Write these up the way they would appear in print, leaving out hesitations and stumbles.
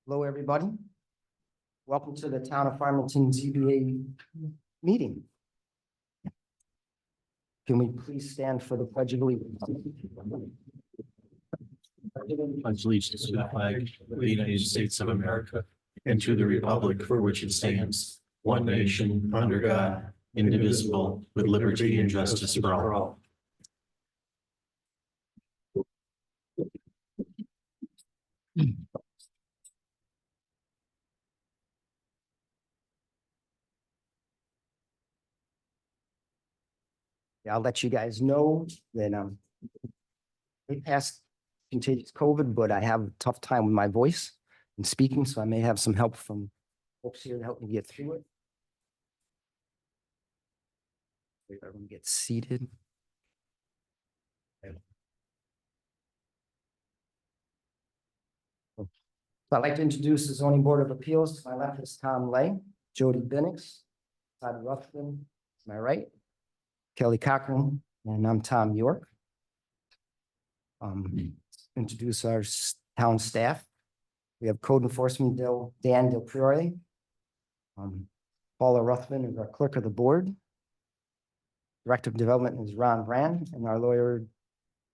Hello, everybody. Welcome to the Town of Farmington ZBA meeting. Can we please stand for the Pledge of Allegiance? Pledge allegiance to the flag of the United States of America and to the republic for which it stands, one nation, under God, indivisible, with liberty and justice for all. I'll let you guys know that we passed contagious COVID, but I have a tough time with my voice and speaking, so I may have some help from folks here to help me get through it. If everyone gets seated. So I'd like to introduce the Zoning Board of Appeals. To my left is Tom Lay, Jody Binnix, Todd Ruffin, to my right, Kelly Cochran, and I'm Tom York. Introduce our town staff. We have Code Enforcement Dan Del Priore. Paula Ruthven is our clerk of the board. Director of Development is Ron Brand, and our lawyer,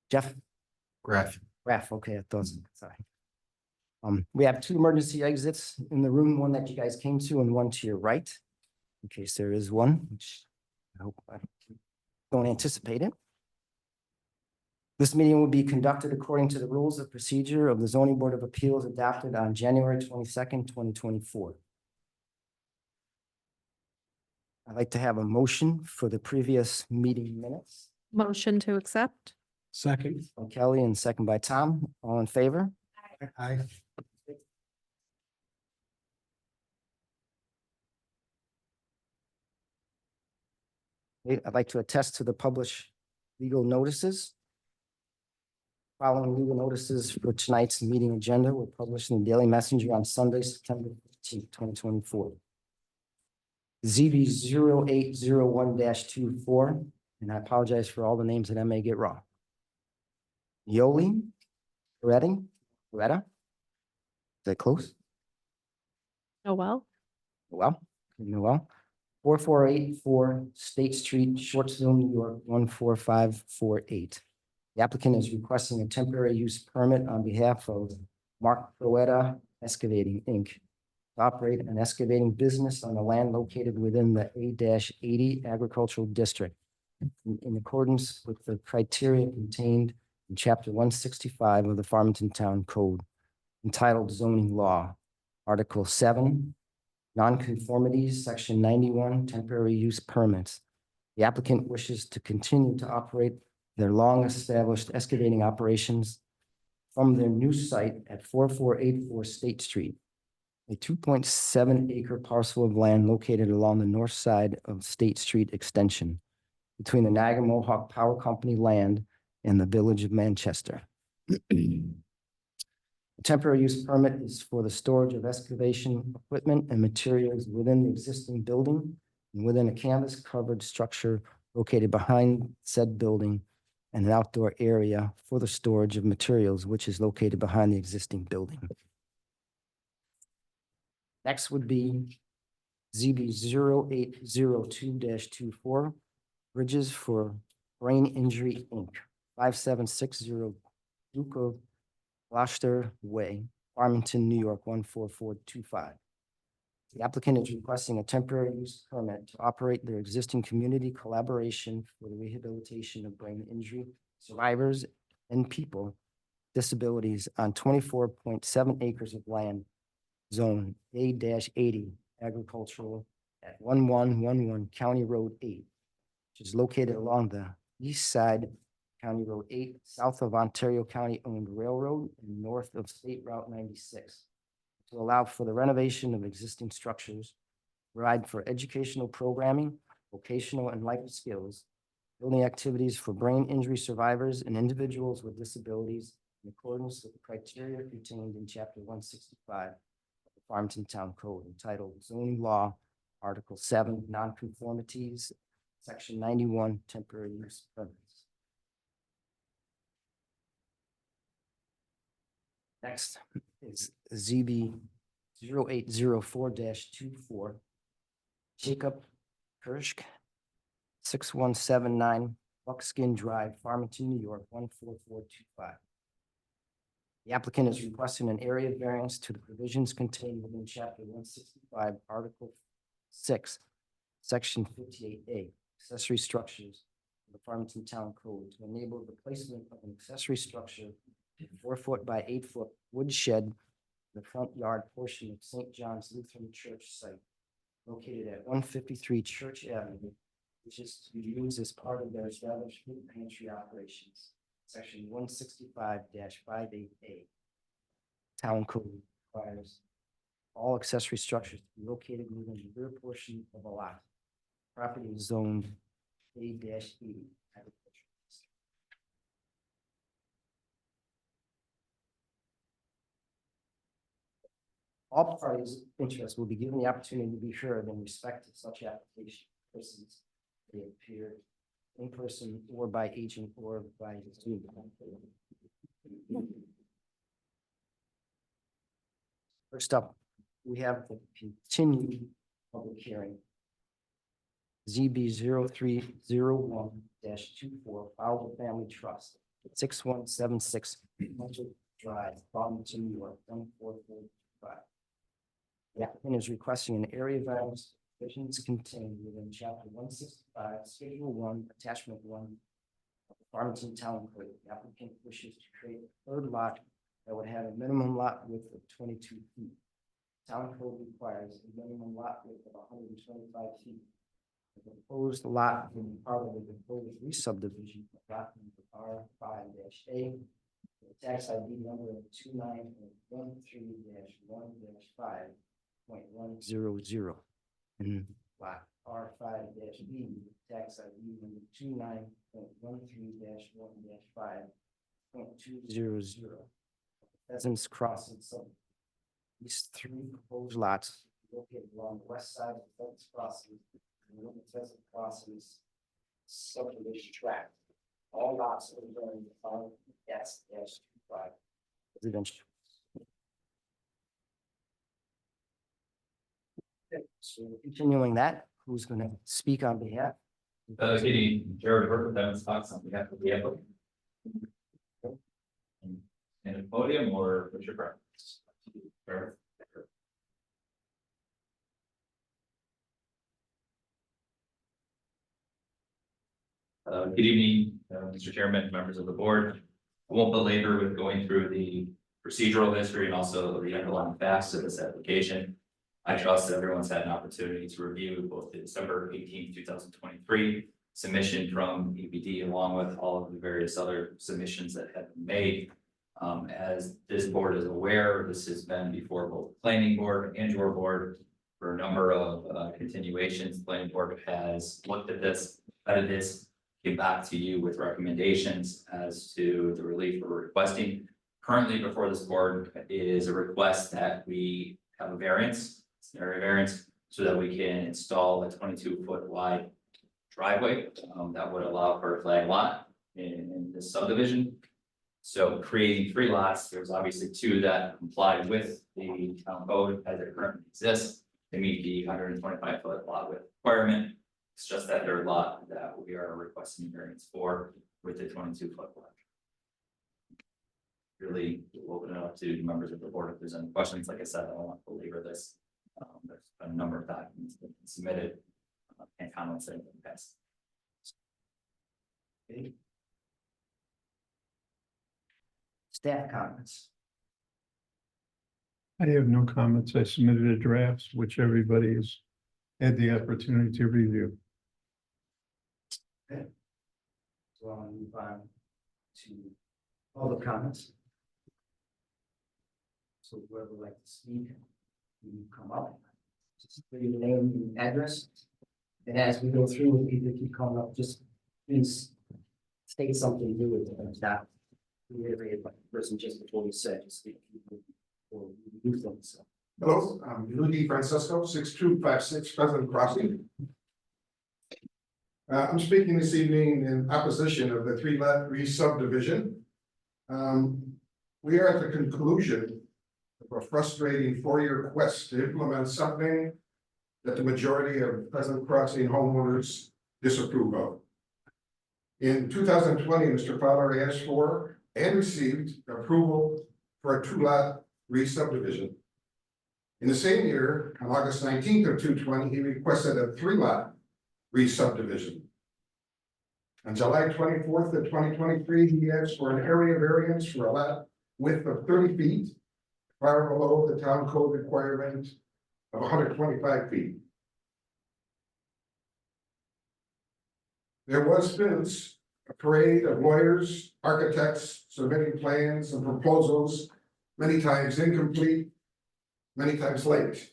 Jeff Graf. Okay, it doesn't, sorry. We have two emergency exits in the room, one that you guys came to and one to your right, in case there is one, which I hope I don't anticipate it. This meeting will be conducted according to the rules of procedure of the Zoning Board of Appeals adopted on January 22nd, 2024. I'd like to have a motion for the previous meeting minutes. Motion to accept. Second. By Kelly and second by Tom. All in favor? Aye. I'd like to attest to the published legal notices. Following legal notices for tonight's meeting agenda were published in the Daily Messenger on Sunday, September 15th, 2024. ZB 0801-24, and I apologize for all the names that I may get wrong. Yoli, Retta? Is that close? Noel. Noel. 4484 State Street, Shortsville, New York, 14548. The applicant is requesting a temporary use permit on behalf of Mark Proetta Excavating, Inc. to operate an excavating business on the land located within the A-80 Agricultural District in accordance with the criteria contained in Chapter 165 of the Farmington Town Code, entitled Zoning Law, Article 7, Nonconformities, Section 91, Temporary Use Permits. The applicant wishes to continue to operate their long-established excavating operations from their new site at 4484 State Street, a 2.7 acre parcel of land located along the north side of State Street Extension between the Niagara Mohawk Power Company land and the Village of Manchester. The temporary use permit is for the storage of excavation equipment and materials within the existing building and within a canvas-covered structure located behind said building and an outdoor area for the storage of materials, which is located behind the existing building. Next would be ZB 0802-24, Bridges for Brain Injury, Inc., 5760 Duke Gloucester Way, Farmington, New York, 14425. The applicant is requesting a temporary use permit to operate their existing community collaboration for the rehabilitation of brain injury survivors and people with disabilities on 24.7 acres of land, zone A-80 agricultural at 1111 County Road 8, which is located along the east side of County Road 8, south of Ontario County owned railroad and north of State Route 96. To allow for the renovation of existing structures, provide for educational programming, vocational and life skills, building activities for brain injury survivors and individuals with disabilities in accordance with the criteria contained in Chapter 165 of the Farmington Town Code, entitled Zoning Law, Article 7, Nonconformities, Section 91, Temporary Use Permits. Next is ZB 0804-24. Jacob Kirsch, 6179 Buckskin Drive, Farmington, New York, 14425. The applicant is requesting an area variance to the provisions contained within chapter 165, article 6, section 58A, accessory structures of the Farmington Town Code to enable the placement of an accessory structure, 4-foot by 8-foot wood shed in the front yard portion of St. John's Lutheran Church site located at 153 Church Avenue, which is to be used as part of their established food pantry operations. Section 165-58A. Town Code requires all accessory structures to be located within the rear portion of a lot. Property is zoned A-E agricultural. All parties interested will be given the opportunity to be heard in respect to such application. Persons they appear in person or by agent or by Zoom. First up, we have the continued public hearing. ZB 0301-24, Fowler Family Trust, 6176 Mitchell Drive, Farmington, New York, 14425. The applicant is requesting an area variance provisions contained within chapter 165, schedule 1, attachment 1 of the Farmington Town Code. The applicant wishes to create a third lot that would have a minimum lot width of 22 feet. Town Code requires a minimum lot width of 125 feet. The proposed lot will be part of the proposed re-subdivision of lot number R5-A. The tax ID number of 29.13-1-5.100. And lot R5-B, tax ID number 29.13-1-5.200. Pheasants Crossing sub. These three proposed lots located along the west side of the Pheasants Crossing and the Pheasant Crossings subdivision tract. All lots are going to follow S-25 residential. Okay, so continuing that, who's going to speak on behalf? Getting Jared Burke, Evans Fox on behalf of the applicant. In a podium or what's your preference? Jared? Good evening, Mr. Chairman, members of the board. I won't belabor with going through the procedural history and also the underlying facts of this application. I trust that everyone's had an opportunity to review both the December 18th, 2023 submission from EPD along with all of the various other submissions that have been made. As this board is aware, this has been before both the planning board and your board for a number of continuations. The planning board has looked at this, vetted this, came back to you with recommendations as to the relief we're requesting. Currently before this board is a request that we have a variance, area variance, so that we can install a 22-foot wide driveway that would allow for a flag lot in this subdivision. So creating 3 lots, there's obviously 2 that comply with the town code as it currently exists. They meet the 125-foot lot width requirement. It's just that 3rd lot that we are requesting variance for with the 22-foot lot. Really, we'll open it up to members of the board if there's any questions. Like I said, I don't want to belabor this. There's been a number of documents that have been submitted and comments that have been passed. Okay. Staff comments. I have no comments. I submitted a draft, which everybody has had the opportunity to review. Okay. So I'll move on to public comments. So whoever would like to speak, you come up, just give your name and address. And as we go through, if you keep coming up, just please state something new with it. Not reiterate what the person just before you said, just speak or do things. Hello, I'm Rudy Francisco, 6256 Pheasant Crossing. I'm speaking this evening in opposition of the 3-lot re-subdivision. We are at the conclusion of a frustrating four-year quest to implement something that the majority of Pleasant Crossing homeowners disapprove of. In 2020, Mr. Fowler asked for and received approval for a two-lot re-subdivision. In the same year, on August 19th of 2020, he requested a three-lot re-subdivision. On July 24th of 2023, he asked for an area variance for a lot width of 30 feet, far below the town code requirement of 125 feet. There was since a parade of lawyers, architects submitting plans and proposals, many times incomplete, many times late.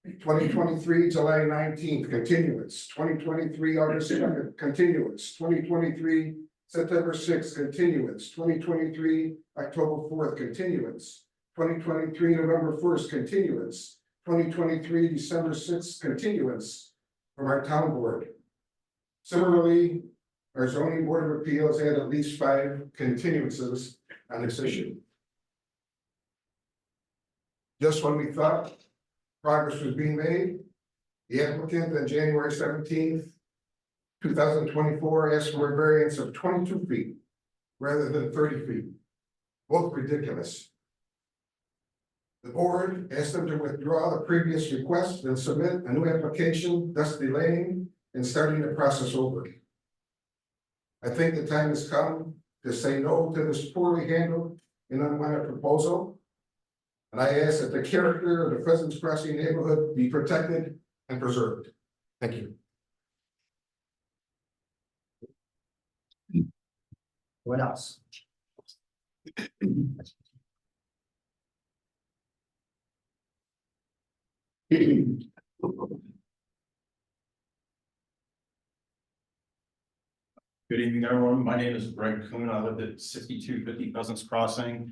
2023, July 19th, continuance, 2023, August 2nd, continuance, 2023, September 6th, continuance, 2023, October 4th, continuance, 2023, November 1st, continuance, 2023, December 6th, continuance from our town board. Similarly, our zoning board of appeals had at least 5 continuances on this issue. Just when we thought progress was being made, the applicant on January 17th, 2024 asked for a variance of 22 feet rather than 30 feet, both ridiculous. The board asked them to withdraw the previous request and submit a new application, thus delaying and starting the process over. I think the time has come to say no to this poorly handled and unwanted proposal. And I ask that the character of the Pheasants Crossing neighborhood be protected and preserved. Thank you. What else? Good evening, everyone. My name is Greg Kuhn. I live at 6250 Pheasants Crossing.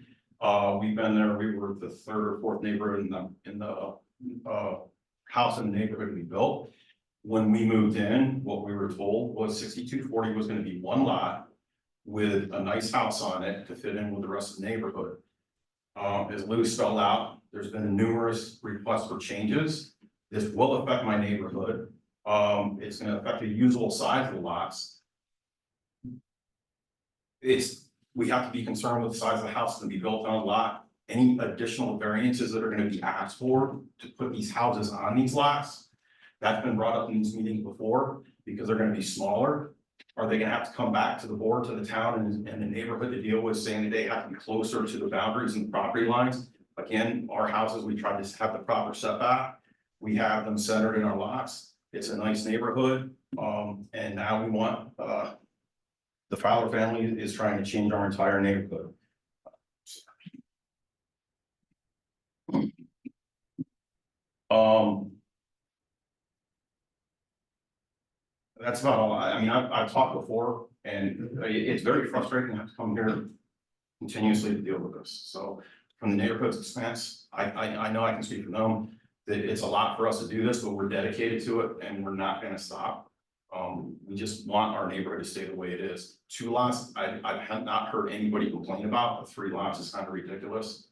We've been there. We were the third or fourth neighborhood in the house in the neighborhood we built. When we moved in, what we were told was 6240 was going to be one lot with a nice house on it to fit in with the rest of the neighborhood. As Lou spelled out, there's been numerous requests for changes. This will affect my neighborhood. It's going to affect the usable size of the lots. We have to be concerned with the size of the house to be built on a lot. Any additional variances that are going to be asked for to put these houses on these lots, that's been brought up in these meetings before, because they're going to be smaller. Are they going to have to come back to the board, to the town and the neighborhood to deal with, saying that they have to be closer to the boundaries and the property lines? Again, our houses, we try to have the proper setback. We have them centered in our lots. It's a nice neighborhood. And now we want, the Fowler family is trying to change our entire neighborhood. That's about all. I mean, I've talked before, and it's very frustrating to have to come here continuously to deal with this. So from the neighborhood's expense, I know I can speak for them, that it's a lot for us to do this, but we're dedicated to it and we're not going to stop. We just want our neighborhood to stay the way it is. 2 lots, I have not heard anybody complain about, but 3 lots is kind of ridiculous.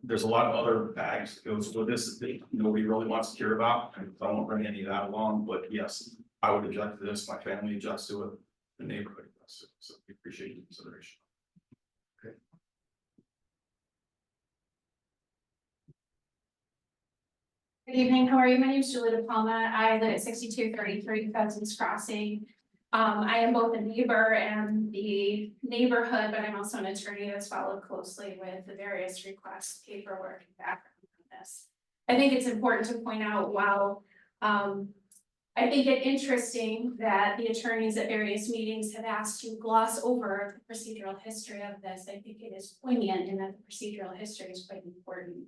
There's a lot of other bags that goes with this that nobody really wants to hear about, and I won't bring any of that along, but yes, I would object to this, my family objects to it, the neighborhood does it, so we appreciate your consideration. Good evening, how are you? My name is Julie DePalma. I live at 6233 Pheasants Crossing. I am both a neighbor and the neighborhood, but I'm also an attorney that's followed closely with the various requests, paperwork, and background on this. I think it's important to point out, while I think it interesting that the attorneys at various meetings have asked to gloss over the procedural history of this, I think it is poignant in that the procedural history is quite important.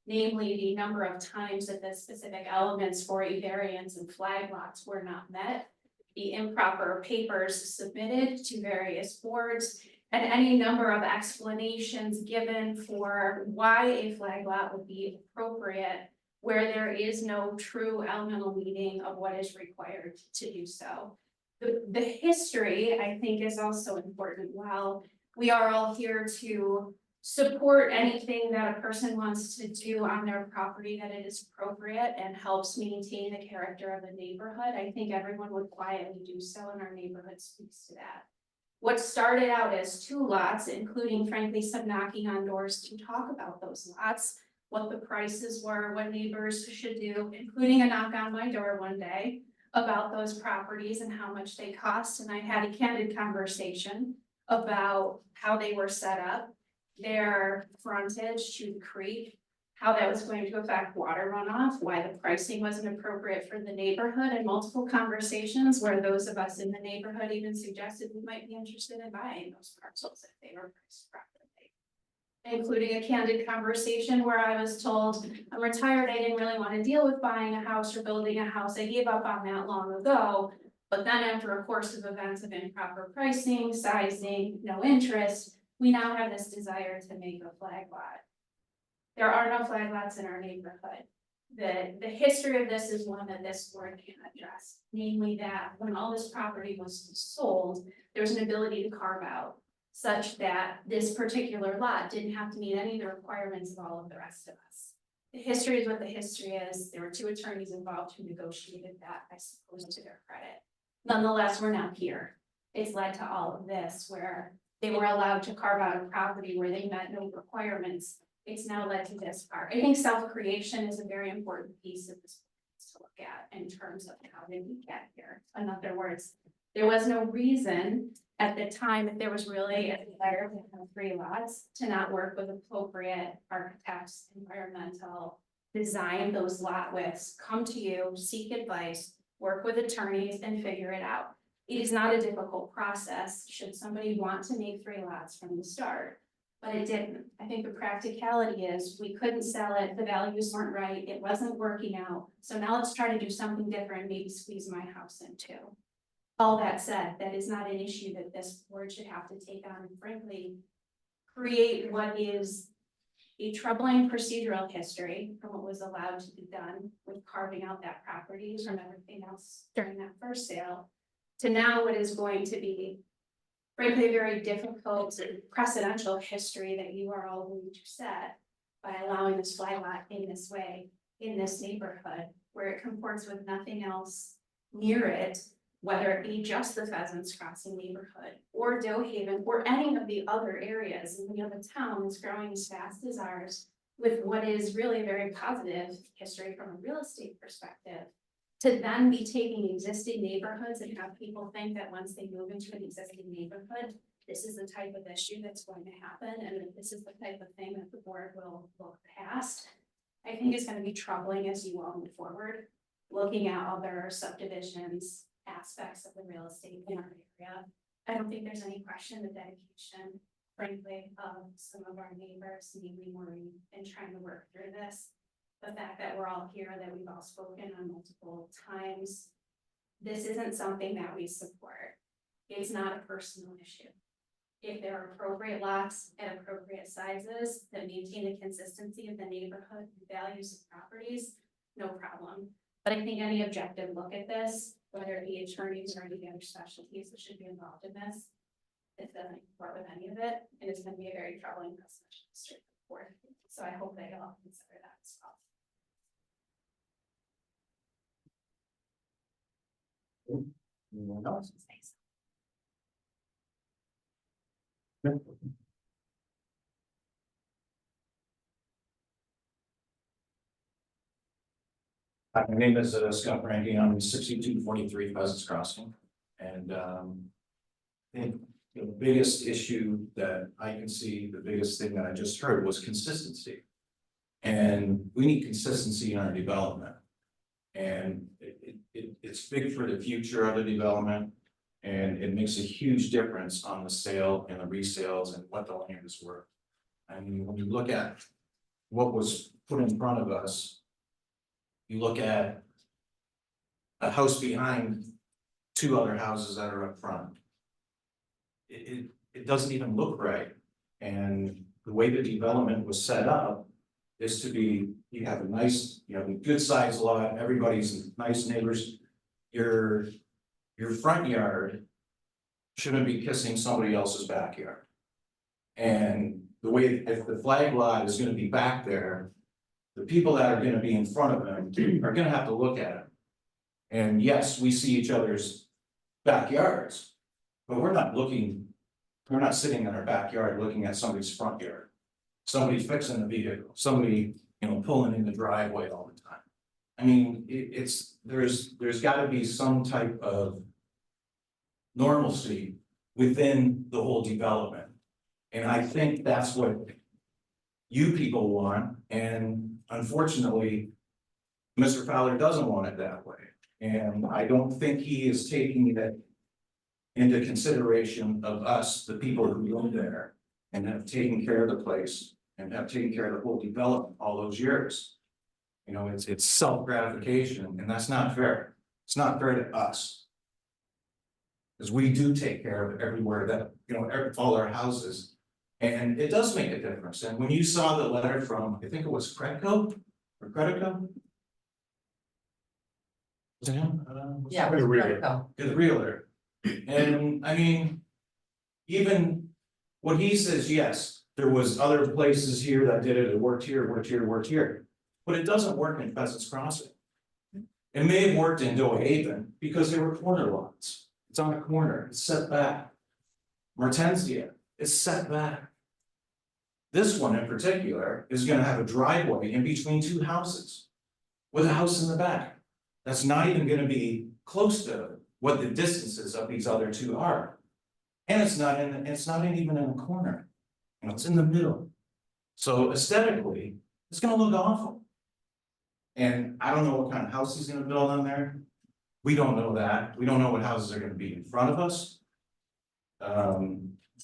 Namely, the number of times that the specific elements for a variance and flag lots were not met, the improper papers submitted to various boards, and any number of explanations given for why a flag lot would be appropriate, where there is no true elemental meaning of what is required to do so. The history, I think, is also important. While we are all here to support anything that a person wants to do on their property, that it is appropriate and helps maintain the character of the neighborhood. I think everyone would quietly do so, and our neighborhood speaks to that. What started out as 2 lots, including frankly some knocking on doors to talk about those lots, what the prices were, what neighbors should do, including a knock on my door one day about those properties and how much they cost. And I had a candid conversation about how they were set up, their frontage to the creek, how that was going to affect water runoff, why the pricing wasn't appropriate for the neighborhood, and multiple conversations where those of us in the neighborhood even suggested we might be interested in buying those parcels if they were priced properly. Including a candid conversation where I was told, I'm retired, I didn't really want to deal with buying a house or building a house, I gave up on that long ago. But then after a course of events of improper pricing, sizing, no interest, we now have this desire to make a flag lot. There are no flag lots in our neighborhood. The history of this is one that this board can address, namely that when all this property was sold, there was an ability to carve out such that this particular lot didn't have to meet any of the requirements of all of the rest of us. The history is what the history is. There were 2 attorneys involved who negotiated that, I suppose, to their credit. Nonetheless, we're now here. It's led to all of this where they were allowed to carve out a property where they met no requirements. It's now led to this part. I think self-creation is a very important piece of this to look at in terms of how did we get here. In other words, there was no reason at the time, if there was really a desire to have 3 lots, to not work with appropriate architects, environmental design those lot widths, come to you, seek advice, work with attorneys and figure it out. It is not a difficult process, should somebody want to make 3 lots from the start, but it didn't. I think the practicality is we couldn't sell it, the values weren't right, it wasn't working out. So now let's try to do something different, maybe squeeze my house in 2. All that said, that is not an issue that this board should have to take on, and frankly, create what is a troubling procedural history from what was allowed to be done with carving out that property from everything else during that first sale, to now what is going to be frankly a very difficult precedential history that you are all going to set by allowing this flag lot in this way, in this neighborhood, where it comports with nothing else near it, whether it be just the Pheasants Crossing neighborhood or Doe Haven or any of the other areas. And we have a town that's growing as fast as ours with what is really a very positive history from a real estate perspective. To then be taking existing neighborhoods and have people think that once they move into an existing neighborhood, this is the type of issue that's going to happen and that this is the type of thing that the board will look past, I think is going to be troubling as you all move forward, looking at other subdivisions, aspects of the real estate in our area. I don't think there's any question the dedication, frankly, of some of our neighbors, namely Maureen, in trying to work through this. The fact that we're all here, that we've all spoken on multiple times. This isn't something that we support. It's not a personal issue. If there are appropriate lots at appropriate sizes that maintain the consistency of the neighborhood values of properties, no problem. But I think any objective look at this, whether it be attorneys or any other specialties that should be involved in this, it doesn't comport with any of it, and it's going to be a very troubling precedent for it. So I hope they all consider that as well. Anyone else? Hi, my name is Scott Ranking. I'm 6243 Pheasants Crossing. And I think the biggest issue that I can see, the biggest thing that I just heard was consistency. And we need consistency in our development. And it's big for the future of the development. And it makes a huge difference on the sale and the resales and what the land is worth. I mean, when you look at what was put in front of us, you look at a house behind 2 other houses that are up front. It doesn't even look right. And the way the development was set up is to be, you have a nice, you have a good sized lot, everybody's nice neighbors. Your front yard shouldn't be kissing somebody else's backyard. And the way, if the flag lot is gonna be back there, the people that are gonna be in front of them are gonna have to look at it. And yes, we see each other's backyards, but we're not sitting in our backyard looking at somebody's front yard. Somebody fixing a vehicle, somebody, pulling in the driveway all the time. I mean, there's gotta be some type of normalcy within the whole development. And I think that's what you people want, and unfortunately, Mr. Fowler doesn't want it that way. And I don't think he is taking that into consideration of us, the people who live there, and have taken care of the place, and have taken care of the whole development all those years. It's self-gratification, and that's not fair. It's not fair to us. Because we do take care of everywhere that, all our houses. And it does make a difference. And when you saw the letter from, I think it was Credco or Credico? Was it him? Yeah. The realtor. And I mean, even what he says, yes, there was other places here that did it, it worked here, worked here, worked here. But it doesn't work in Pheasants Crossing. It may have worked in Doe Haven because they were corner lots. It's on a corner, it's set back. Mertensia is set back. This one in particular is gonna have a driveway in between two houses with a house in the back. That's not even gonna be close to what the distances of these other two are. And it's not even in a corner, it's in the middle. So aesthetically, it's gonna look awful. And I don't know what kind of house he's gonna build on there. We don't know that. We don't know what houses are gonna be in front of us.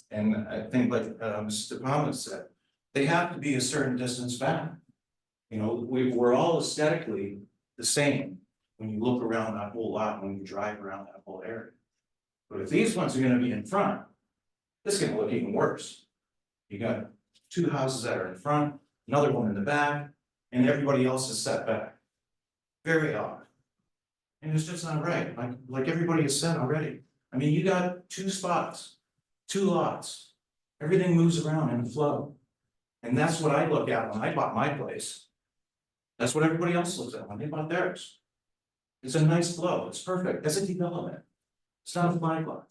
And I think like Mr. Palmer said, they have to be a certain distance back. We're all aesthetically the same when you look around that whole lot, when you drive around that whole area. But if these ones are gonna be in front, it's gonna look even worse. You got two houses that are in front, another one in the back, and everybody else is set back. Very odd. And it's just not right, like everybody has said already. I mean, you got two spots, two lots. Everything moves around in a flow. And that's what I look at when I bought my place. That's what everybody else looks at when they bought theirs. It's a nice flow, it's perfect, it's a development. It's not a flag lot.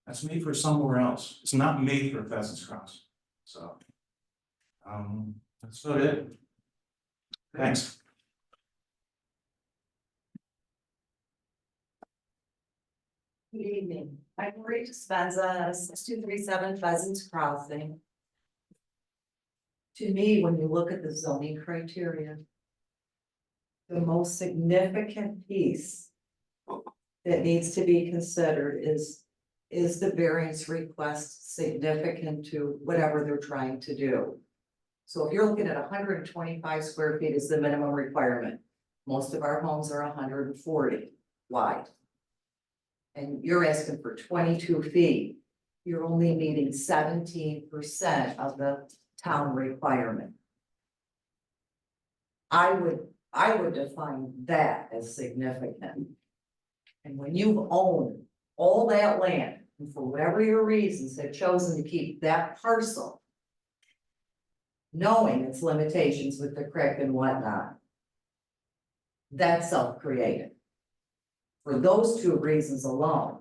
That's made for somewhere else, it's not made for Pheasants Cross. So, that's about it. Thanks. Good evening. I'm Marie Dispenza, 6237 Pheasants Crossing. To me, when you look at the zoning criteria, the most significant piece that needs to be considered is the variance request significant to whatever they're trying to do? So if you're looking at 125 square feet is the minimum requirement, most of our homes are 140 wide. And you're asking for 22 feet, you're only meeting 17% of the town requirement. I would define that as significant. And when you've owned all that land, and for whatever your reasons have chosen to keep that parcel, knowing its limitations with the creek and whatnot, that's self-created. For those two reasons alone,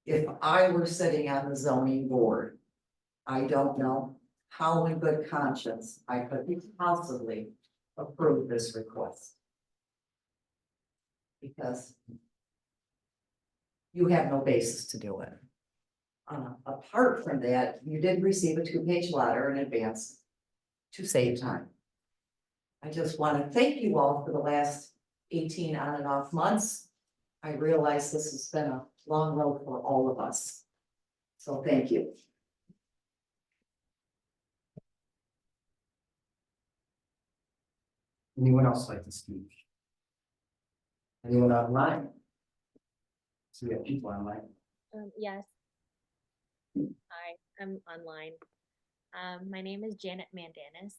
if I were sitting on the zoning board, I don't know how in good conscience I could possibly approve this request. Because you have no basis to do it. Apart from that, you did receive a 2-page letter in advance to save time. I just want to thank you all for the last 18 on and off months. I realize this has been a long road for all of us. So thank you. Anyone else like to speak? Anyone online? So we have people online. Yes. Hi, I'm online. My name is Janet Mandanis.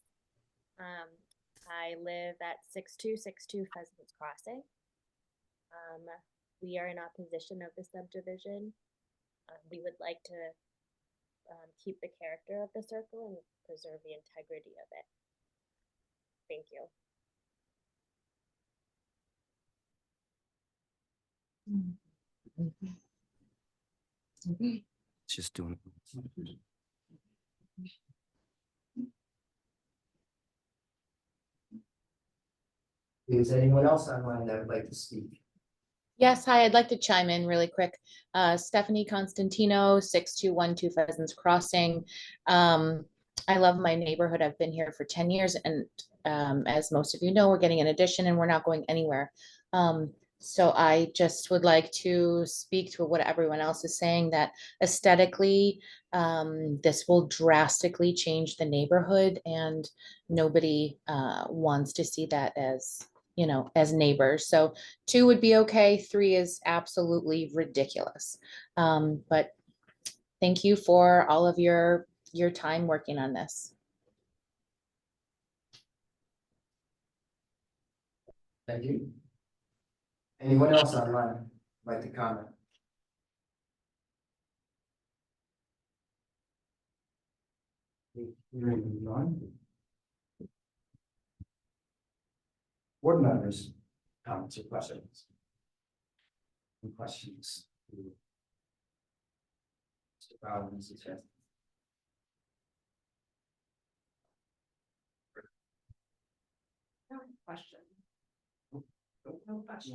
I live at 6262 Pheasants Crossing. We are in opposition of the subdivision. We would like to keep the character of the circle and preserve the integrity of it. Thank you. It's just doing. Is anyone else online that would like to speak? Yes, hi, I'd like to chime in really quick. Stephanie Constantino, 6212 Pheasants Crossing. I love my neighborhood. I've been here for 10 years and as most of you know, we're getting an addition and we're not going anywhere. So I just would like to speak to what everyone else is saying, that aesthetically, this will drastically change the neighborhood and nobody wants to see that as, you know, as neighbors. So 2 would be okay. 3 is absolutely ridiculous. But thank you for all of your time working on this. Thank you. Anyone else online like to comment? Hearing none. Board members, comments or questions? Any questions? Mr. Bowden, Mrs. Chesney? No question.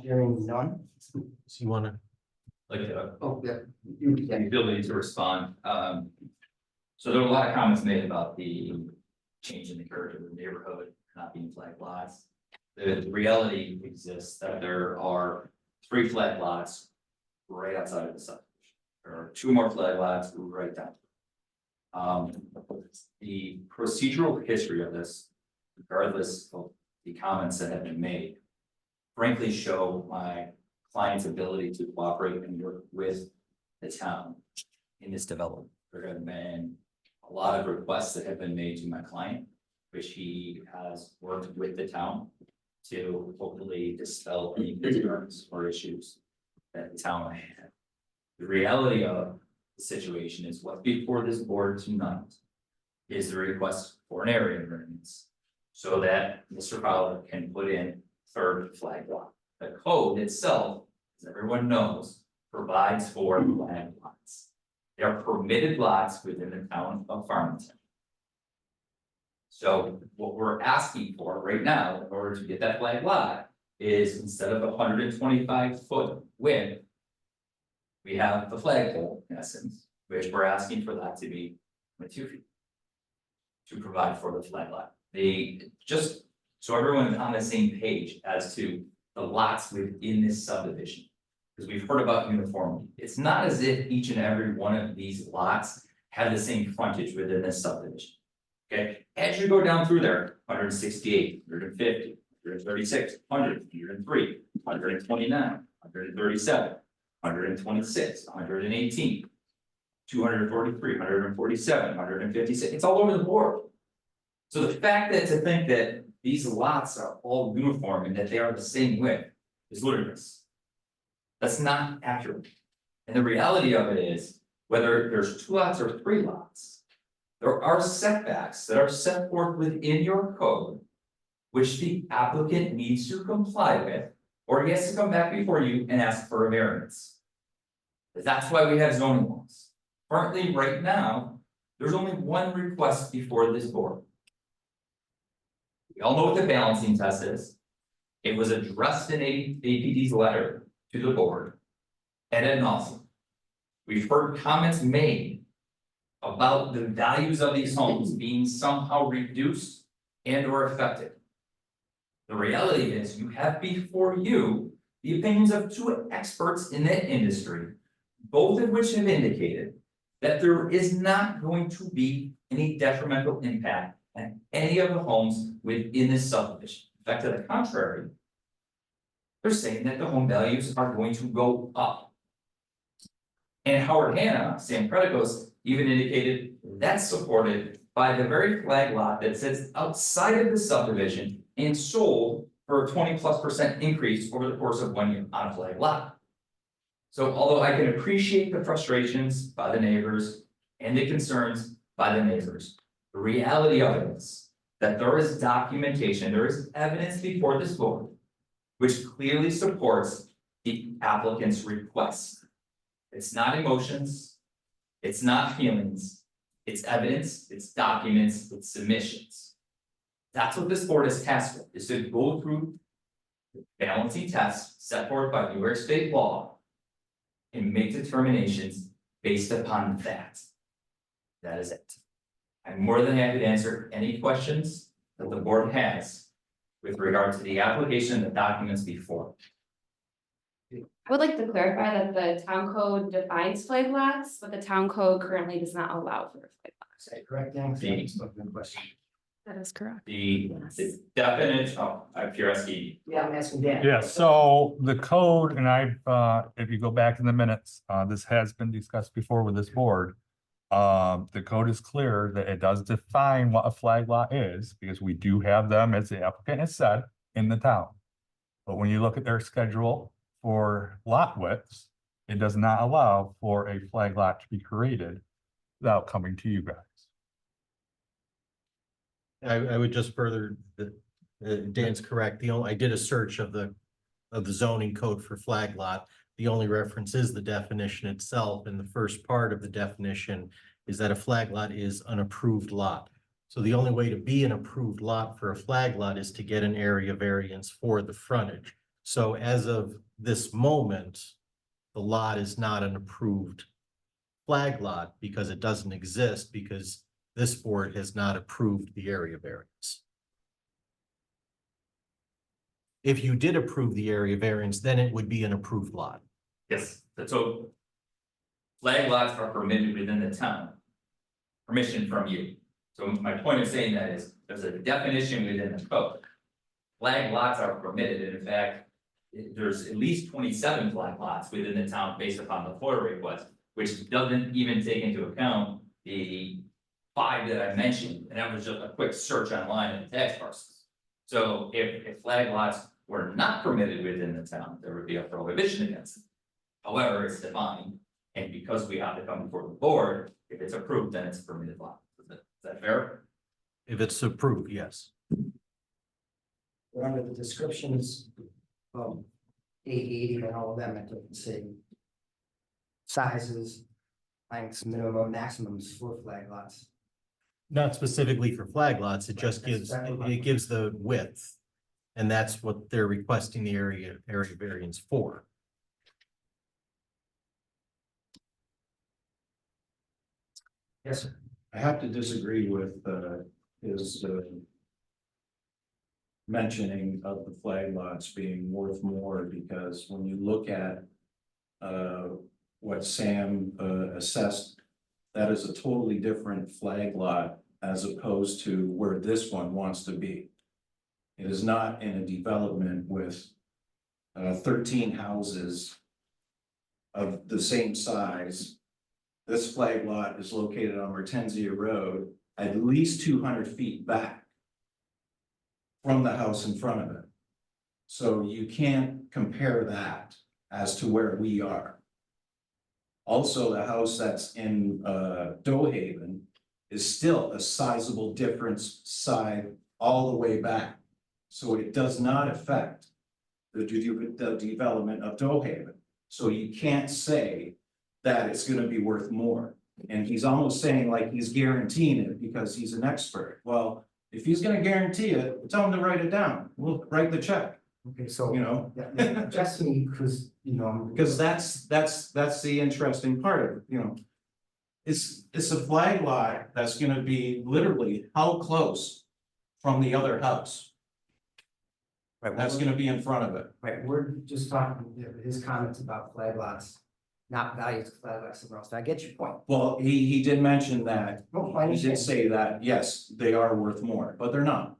Hearing none. So you wanna, Like, Oh, yeah. the ability to respond. So there were a lot of comments made about the change in the character of the neighborhood, not being flag lots. The reality exists that there are 3 flag lots right outside of the subdivision. There are 2 more flag lots right down. The procedural history of this, regardless of the comments that have been made, frankly show my client's ability to cooperate and work with the town in this development. There have been a lot of requests that have been made to my client, which he has worked with the town to hopefully dispel any concerns or issues that the town may have. The reality of the situation is what's before this board tonight is the request for an area variance so that Mr. Fowler can put in 3rd flag lot. The code itself, as everyone knows, provides for flag lots. They are permitted lots within the town of Farmington. So what we're asking for right now, in order to get that flag lot, is instead of 125-foot width, we have the flagpole in essence, which we're asking for that to be 2 feet to provide for the flag lot. Just so everyone is on the same page as to the lots within this subdivision, because we've heard about uniformity. It's not as if each and every one of these lots have the same frontage within this subdivision. Okay, as you go down through there, 168, 150, 136, 100, 103, 129, 137, 126, 118, 243, 147, 156, it's all over the board. So the fact that to think that these lots are all uniform and that they are the same width is ludicrous. That's not accurate. And the reality of it is, whether there's 2 lots or 3 lots, there are setbacks that are set forth within your code, which the applicant needs to comply with, or he has to come back before you and ask for a variance. That's why we have zoning laws. Currently, right now, there's only 1 request before this board. We all know what the balancing test is. It was addressed in APD's letter to the board. And then also, we've heard comments made about the values of these homes being somehow reduced and or affected. The reality is you have before you the opinions of 2 experts in that industry, both of which have indicated that there is not going to be any detrimental impact on any of the homes within this subdivision. In fact, to the contrary, they're saying that the home values are going to go up. And Howard Hanna, Sam Predicos, even indicated that's supported by the very flag lot that sits outside of the subdivision and sold for a 20+% increase over the course of 1 year on a flag lot. So although I can appreciate the frustrations by the neighbors, and the concerns by the neighbors. The reality of it is that there is documentation, there is evidence before this board which clearly supports the applicant's request. It's not emotions, it's not feelings, it's evidence, it's documents, it's submissions. That's what this board is tasked with, is to go through the balancing tests set forth by New York State law and make determinations based upon that. That is it. I'm more than happy to answer any questions that the board has with regard to the application and the documents before. I would like to clarify that the town code defines flag lots, but the town code currently does not allow for flag lots. Is that correct, Dan? Good question. That is correct. The definition, if you're asking, Yeah, I'm asking Dan. Yeah, so the code, and if you go back in the minutes, this has been discussed before with this board. The code is clear that it does define what a flag lot is, because we do have them, as the applicant has said, in the town. But when you look at their schedule for lot widths, it does not allow for a flag lot to be created without coming to you guys. I would just further, Dan's correct. I did a search of the zoning code for flag lot. The only reference is the definition itself, and the first part of the definition is that a flag lot is an approved lot. So the only way to be an approved lot for a flag lot is to get an area variance for the frontage. So as of this moment, the lot is not an approved flag lot because it doesn't exist, because this board has not approved the area variance. If you did approve the area variance, then it would be an approved lot. yes, so flag lots are permitted within the town. Permission from you. So my point of saying that is, there's a definition within the code. Flag lots are permitted, and in fact, there's at least 27 flag lots within the town based upon the FOIA request, which doesn't even take into account the 5 that I mentioned, and that was just a quick search online in tax parcels. So if flag lots were not permitted within the town, there would be a prohibition against it. However, it's defined, and because we have to come before the board, if it's approved, then it's a permitted lot. Is that fair? If it's approved, yes. But under the descriptions, 880 and all of them, it doesn't say sizes, lengths, minimum, maximums for flag lots. Not specifically for flag lots, it just gives, it gives the width. And that's what they're requesting the area variance for. Yes, sir. I have to disagree with his mentioning of the flag lots being worth more, because when you look at what Sam assessed, that is a totally different flag lot as opposed to where this one wants to be. It is not in a development with 13 houses of the same size. This flag lot is located on Mertenzia Road, at least 200 feet back from the house in front of it. So you can't compare that as to where we are. Also, the house that's in Doe Haven is still a sizable difference side all the way back. So it does not affect the development of Doe Haven. So you can't say that it's gonna be worth more. And he's almost saying like he's guaranteeing it because he's an expert. Well, if he's gonna guarantee it, tell him to write it down. We'll write the check, Okay, so, you know? just me, because, Because that's the interesting part of it, you know. It's a flag lot that's gonna be literally how close from the other house? right, That's gonna be in front of it. right, we're just talking, his comments about flag lots, not values of flag lots somewhere else. I get your point. Well, he did mention that, No, I he did understand. say that, yes, they are worth more, but they're not.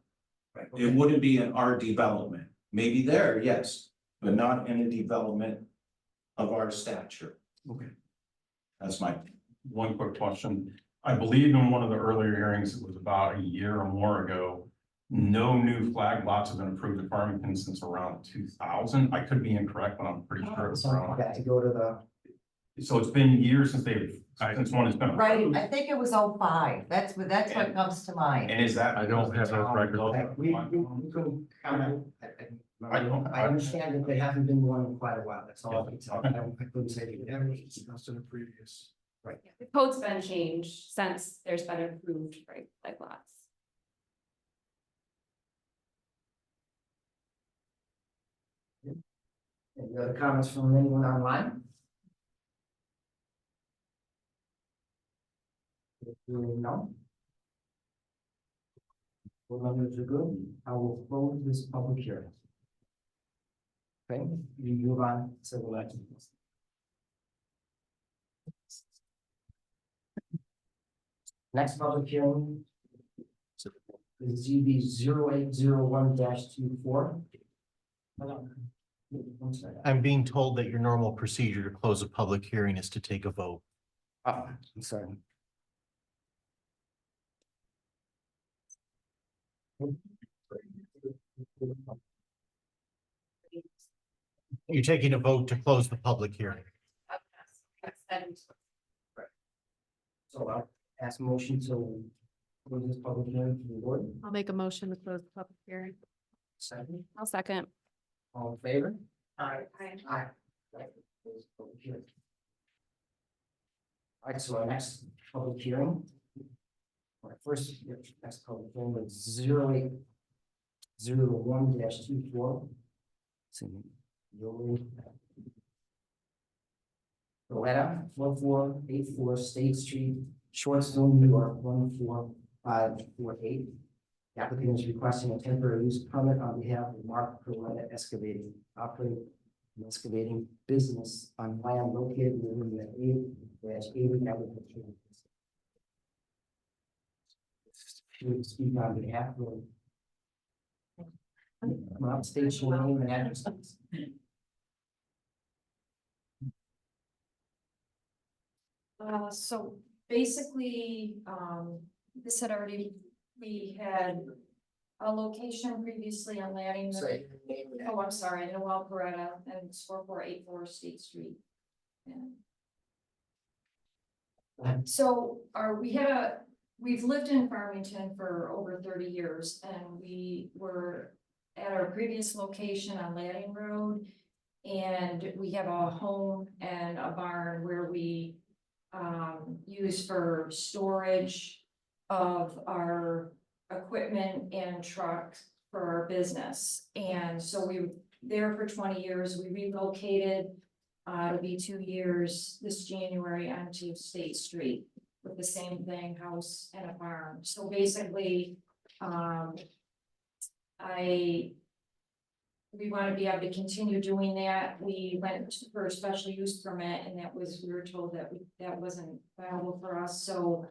Right, It okay. wouldn't be in our development, maybe there, yes, but not in a development of our stature. Okay. That's my. One quick question. I believe in one of the earlier hearings, it was about a year or more ago, no new flag lots have been approved at Farmington since around 2000. I could be incorrect, but I'm pretty sure it's So around. I got to go to the, So it's been years since they've Since one has been. Right, approved. I think it was 05. That's what comes to mind. And is that? I don't have a record. We can comment. I understand that they haven't been one in quite a while, that's all I can tell. I couldn't say they ever discussed in the previous. Right. The code's been changed since there's been approved, right, like lots. Any other comments from anyone online? If you know. Board members are good, I will close this public hearing. Okay, you move on to the next. Next public hearing is ZB 0801-24. I'm sorry. I'm being told that your normal procedure to close a public hearing is to take a vote. Oh, I'm sorry. You're taking a vote to close the public hearing. So I'll ask motion to close this public hearing to the board. I'll make a motion to close the public hearing. Second, I'll second. all in favor? Aye. Aye. Close the public hearing. All right, so our next public hearing. Our first, next public hearing was 0801-24. Loretta, 4484 State Street, Shortsville, New York, 14548. The applicant is requesting a temporary use permit on behalf of Mark Loretta Excavating, operating an excavating business on land located within the 8-80 agricultural. Speak on behalf of. Come up, state your name and address. So basically, this had already, we had a location previously on Ladding. Say your name and Oh, I'm sorry, Noel Beretta, and it's 4484 State Street. address. So we've lived in Farmington for over 30 years, and we were at our previous location on Ladding Road. And we have a home and a barn where we use for storage of our equipment and trucks for our business. And so we were there for 20 years. We relocated, it'll be 2 years this January onto State Street with the same thing, house and a barn. So basically, we want to be able to continue doing that. We went for a special use permit, and we were told that that wasn't viable for us, so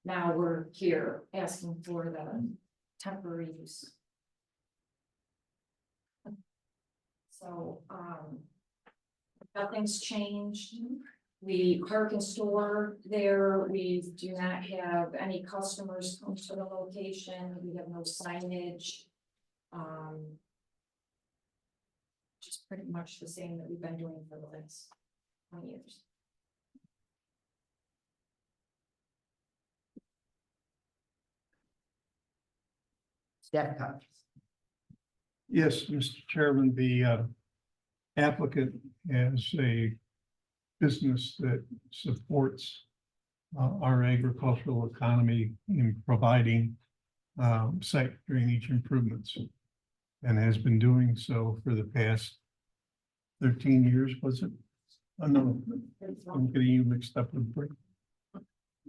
now we're here asking for the temporary use. So, nothing's changed. We park and store there. We do not have any customers come to the location. We have no signage. Just pretty much the same that we've been doing for the last 20 years. Staff comments. Yes, Mr. Chairman, the applicant has a business that supports our agricultural economy in providing site drainage improvements, and has been doing so for the past 13 years, was it? Oh, no, I'm getting you mixed up with break.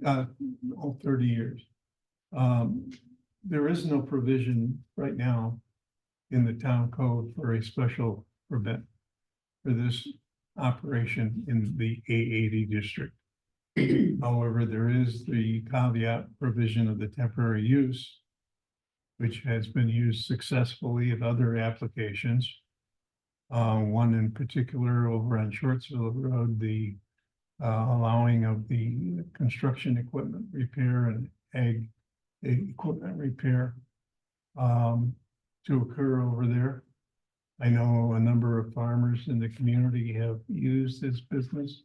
30 years. There is no provision right now in the town code for a special permit for this operation in the A80 district. However, there is the caveat provision of the temporary use, which has been used successfully in other applications. One in particular over on Shortsville Road, the allowing of the construction equipment repair and ag equipment repair to occur over there. I know a number of farmers in the community have used this business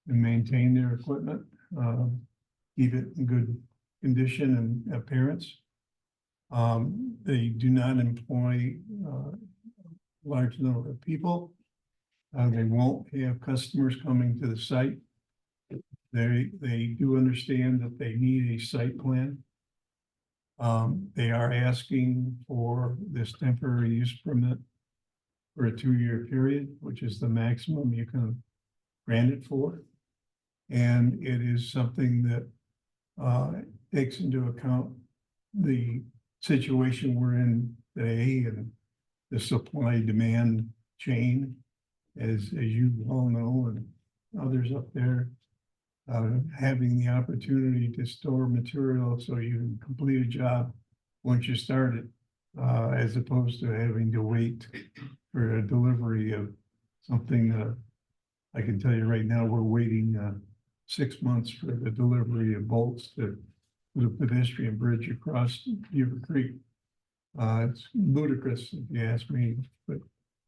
and maintain their equipment, keep it in good condition and appearance. They do not employ large number of people. They won't have customers coming to the site. They do understand that they need a site plan. They are asking for this temporary use permit for a 2-year period, which is the maximum you can grant it for. And it is something that takes into account the situation we're in today and the supply demand chain, as you all know, and others up there, having the opportunity to store material so you can complete a job once you start it, as opposed to having to wait for a delivery of something. I can tell you right now, we're waiting 6 months for the delivery of bolts to the pedestrian bridge across Beaver Creek. It's ludicrous if you ask me, but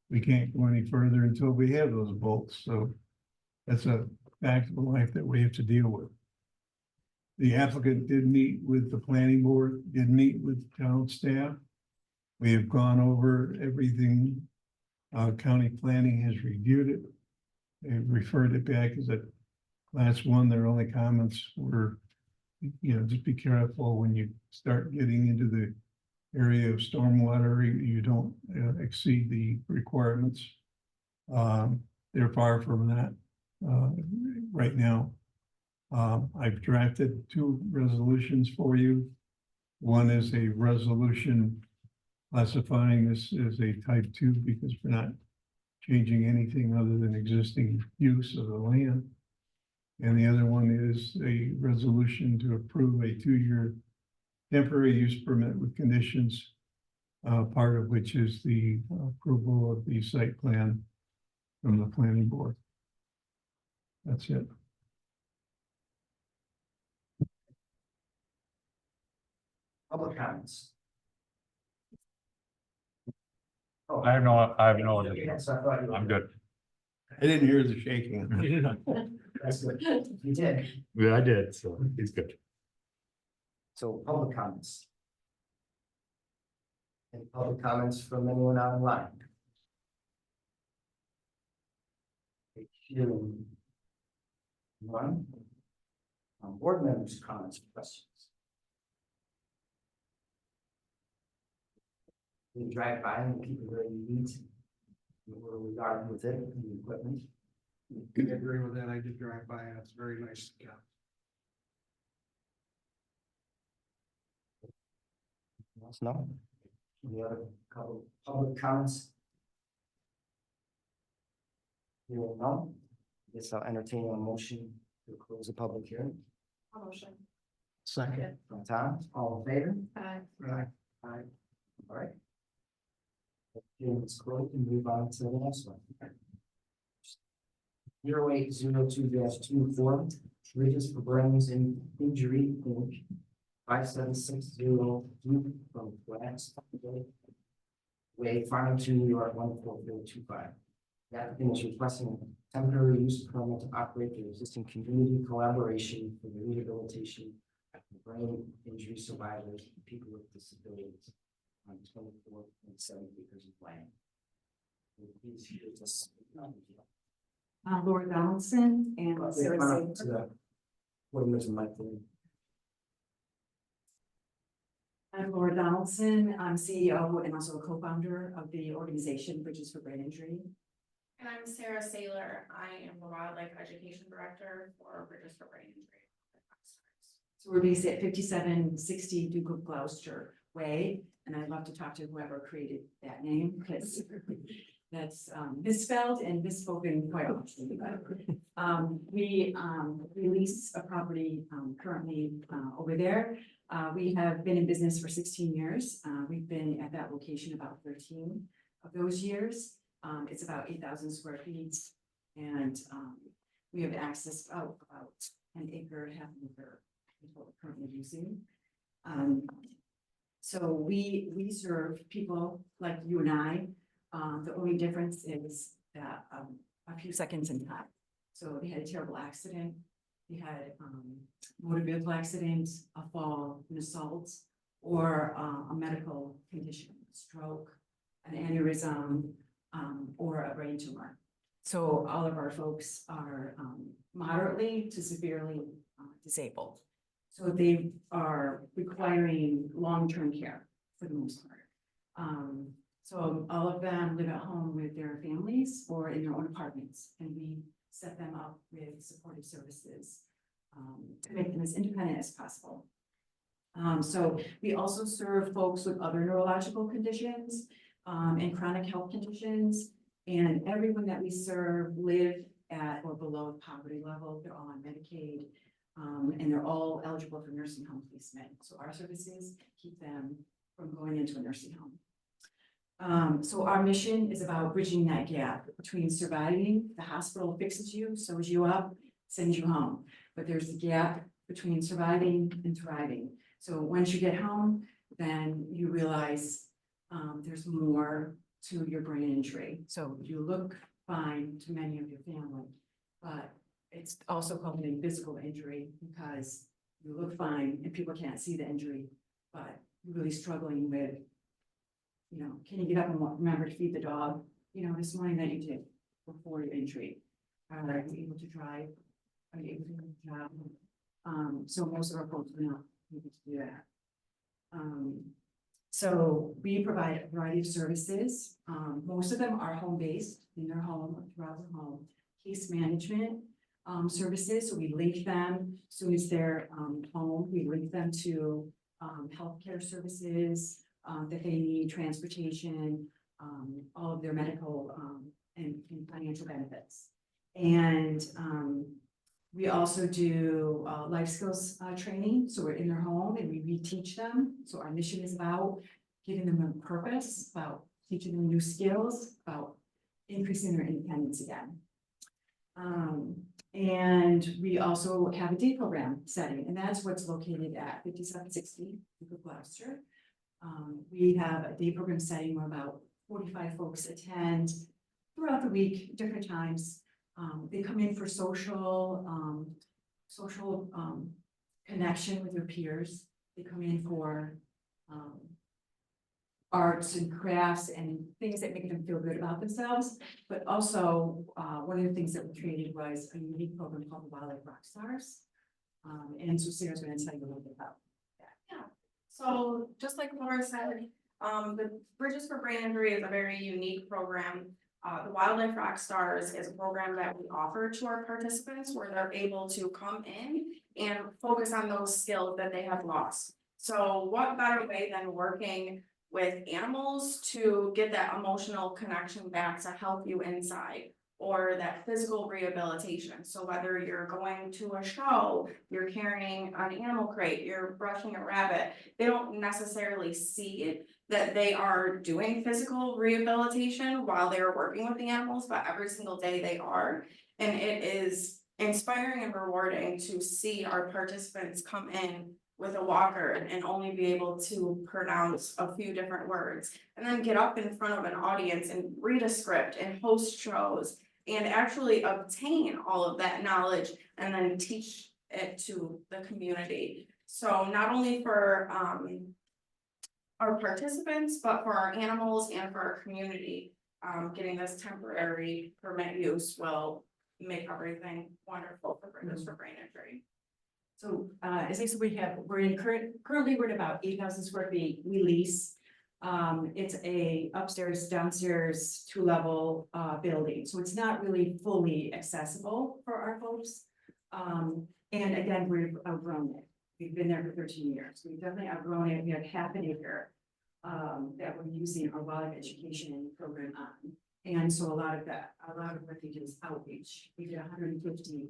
we can't go any further until we have those bolts. So that's a fact of life that we have to deal with. The applicant did meet with the planning board, did meet with town staff. We have gone over everything. County planning has reviewed it. They've referred it back as a class 1. Their only comments were, just be careful when you start getting into the area of stormwater, you don't exceed the requirements. They're far from that right now. I've drafted 2 resolutions for you. One is a resolution classifying this as a type 2 because we're not changing anything other than existing use of the land. And the other one is a resolution to approve a 2-year temporary use permit with conditions, part of which is the approval of the site plan from the planning board. That's it. Public comments. I have no, Yes, I thought you were- I'm good. I didn't hear the shaking. That's good. You did. Yeah, I did, so he's good. So public comments. Any public comments from anyone online? Hearing none. Board members' comments, questions. We drive by and people very neat. Where we are with it, the equipment. I agree with that. I did drive by and it's very nice. Yeah. No? Any other couple public comments? Hearing none. Guess I'll entertain a motion to close the public hearing. Motion. Second. From Tom, all in favor? Aye. Aye. Aye. All right. Hearing is closed and move on to the next one. 0802-24, Bridges for Brains and Injury, Inc. 5760 from Glass Way, Farmington, New York, 14425. The applicant is requesting a temporary use permit to operate the existing community collaboration for the rehabilitation of brain injury survivors and people with disabilities on 24.7 acres of land. He's here to speak on it. Laura Donaldson and Sarah To Sager. the, what was the mic there? I'm Laura Donaldson. I'm CEO and also a co-founder of the organization Bridges for Brain Injury. And I'm Sarah Saylor. I am the Wildlife Education Director for Bridges for Brain Injury. So we're based at 5760 Duke of Gloucester Way, and I'd love to talk to whoever created that name because that's misspelled and misspoken quite often. We lease a property currently over there. We have been in business for 16 years. We've been at that location about 13 of those years. It's about 8,000 square feet, and we have access about an acre, half an acre is what we're currently using. So we serve people like you and I. The only difference is that a few seconds in time. So they had a terrible accident, they had, motor vehicle accident, a fall, an assault, or, a medical condition, stroke, an aneurysm, or a brain tumor. So all of our folks are, moderately to severely, disabled. So they are requiring long-term care for the most part. So all of them live at home with their families or in their own apartments, and we set them up with supportive services to make them as independent as possible. So we also serve folks with other neurological conditions and chronic health conditions, and everyone that we serve live at or below the poverty level. They're all on Medicaid, and they're all eligible for nursing home placement. So our services keep them from going into a nursing home. So our mission is about bridging that gap between surviving, the hospital fixes you, sews you up, sends you home. But there's the gap between surviving and thriving. So once you get home, then you realize there's more to your brain injury. So you look fine to many of your family, but it's also called an invisible injury because you look fine and people can't see the injury, but you're really struggling with, you know, can you get up and remember to feed the dog, you know, this morning that you did before your injury? Are you able to drive? Are you able to do the job? So most of our folks are not able to do that. So we provide a variety of services. Most of them are home-based in their home, throughout their home. Case management services, so we link them as soon as they're home. We link them to healthcare services that they need, transportation, all of their medical and financial benefits. And we also do life skills training. So we're in their home and we reteach them. So our mission is about giving them a purpose, about teaching them new skills, about increasing their independence again. And we also have a day program setting, and that's what's located at 5760 Gloucester. We have a day program setting where about 45 folks attend throughout the week, different times. They come in for social connection with their peers. They come in for arts and crafts and things that make them feel good about themselves. But also, one of the things that we created was a unique program called the Wildlife Rock Stars. And so Sarah's going to tell you a little bit about that. Yeah, so just like Laura said, the Bridges for Brain Injury is a very unique program. The Wildlife Rock Stars is a program that we offer to our participants where they're able to come in and focus on those skills that they have lost. So what better way than working with animals to get that emotional connection back to help you inside, or that physical rehabilitation. So whether you're going to a show, you're carrying an animal crate, you're brushing a rabbit, they don't necessarily see it that they are doing physical rehabilitation while they're working with the animals, but every single day they are. And it is inspiring and rewarding to see our participants come in with a walker and only be able to pronounce a few different words, and then get up in front of an audience and read a script and host shows and actually obtain all of that knowledge and then teach it to the community. So not only for our participants, but for our animals and for our community, getting this temporary permit use will make everything wonderful for Bridges for Brain Injury. So as I said, currently we're at about 8,000 square feet. We lease. It's a upstairs, downstairs, 2-level building. So it's not really fully accessible for our folks. And again, we've outgrown it. We've been there for 13 years. We've definitely outgrown it. We have half an acre that we're using our wildlife education program on. And so a lot of what we do is outreach. We did 150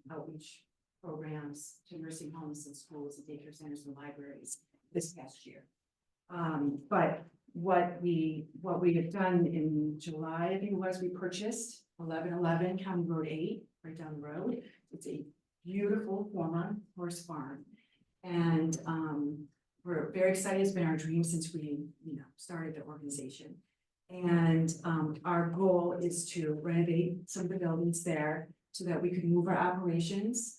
outreach programs to nursing homes and schools and daycare centers and libraries this past year. But what we have done in July, I think it was, we purchased 1111 County Road 8 right down the road. It's a beautiful former horse farm, and we're very excited. It's been our dream since we started the organization. And our goal is to renovate some of the buildings there, so that we could move our operations.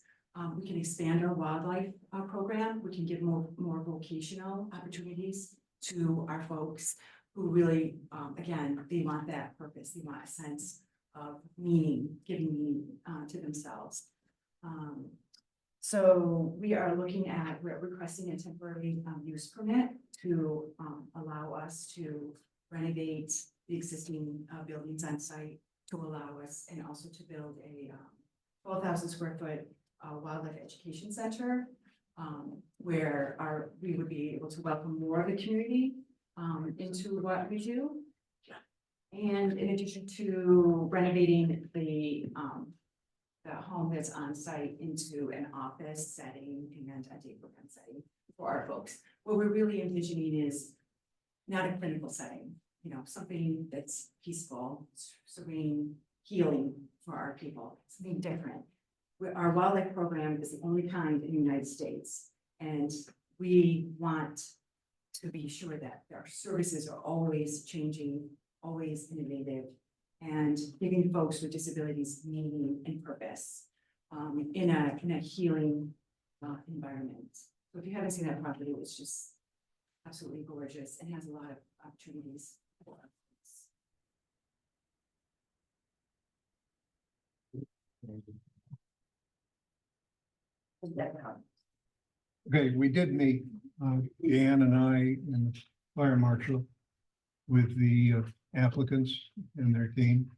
We can expand our wildlife program. We can give more vocational opportunities to our folks who really, again, they want that purpose. They want a sense of meaning, giving meaning to themselves. So we're requesting a temporary use permit to allow us to renovate the existing buildings on site, to allow us and also to build a 12,000 square foot wildlife education center, where we would be able to welcome more of the community into what we do. And in addition to renovating the home that's on site into an office setting and a day program setting for our folks. What we're really envisioning is not a clinical setting, something that's peaceful, serene, healing for our people, something different. Our wildlife program is the only kind in the United States, and we want to be sure that our services are always changing, always innovative, and giving folks with disabilities meaning and purpose in a healing environment. So if you haven't seen that property, it's just absolutely gorgeous and has a lot of opportunities for us. Okay, we did meet, Ann and I and the fire marshal with the applicants and their team.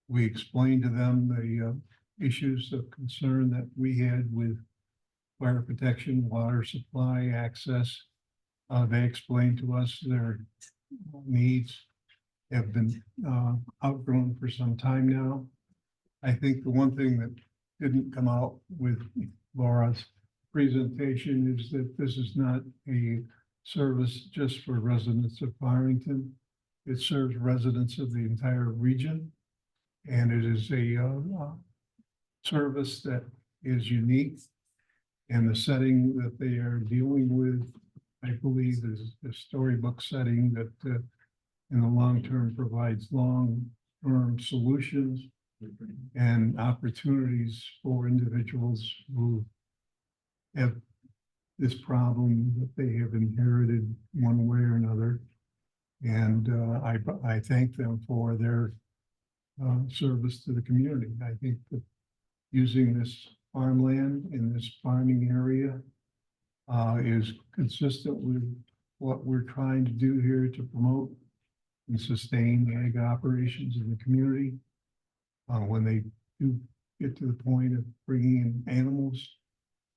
We explained to them the issues of concern that we had with fire protection, water supply, access. They explained to us their needs have been outgrown for some time now. I think the one thing that didn't come out with Laura's presentation is that this is not a service just for residents of Farmington. It serves residents of the entire region, and it is a service that is unique. And the setting that they are dealing with, I believe, is a storybook setting that in the long term provides long-term solutions and opportunities for individuals who have this problem that they have inherited one way or another. And I thank them for their service to the community. I think that using this farmland in this farming area is consistent with what we're trying to do here to promote and sustain ag operations in the community. When they do get to the point of bringing in animals,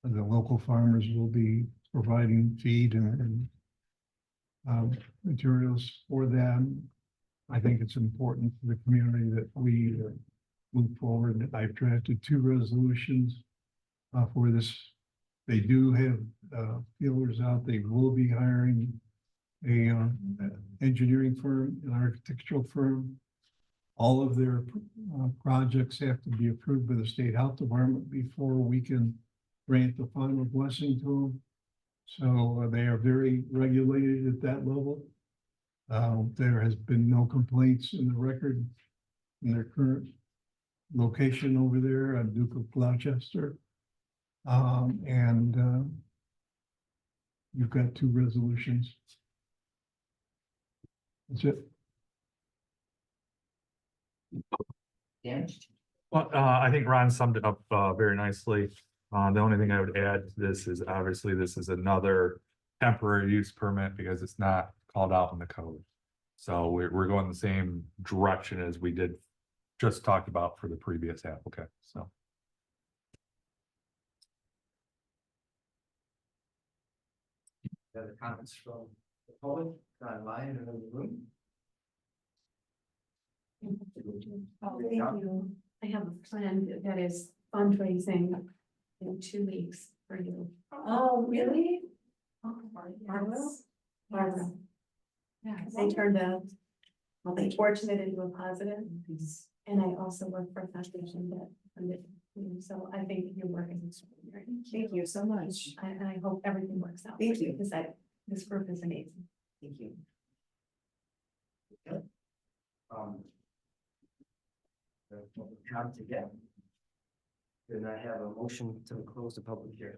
the local farmers will be providing feed and materials for them. I think it's important for the community that we move forward. I've drafted 2 resolutions for this. They do have feelers out. They will be hiring a engineering firm, an architectural firm. All of their projects have to be approved by the state health department before we can grant the final blessing to them. So they are very regulated at that level. There has been no complaints in the record in their current location over there on Duke of Gloucester. You've got 2 resolutions. That's it. Dan? Well, I think Ron summed it up very nicely. The only thing I would add to this is obviously this is another temporary use permit because it's not called out in the code. So we're going the same direction as we did just talked about for the previous applicant, so. Other comments from the public, online and in the room? Oh, thank you. I have a friend that is fundraising in 2 weeks for you. Oh, really? Oh, Yes. Barbara. Yeah. They turned out, well, they fortunate into a positive. And I also work for a foundation that funded me, so I think your work is extraordinary. Thank you so much. I hope everything works out. Thank you. Because this group is amazing. Thank you. Time to get. Then I have a motion to close the public hearing.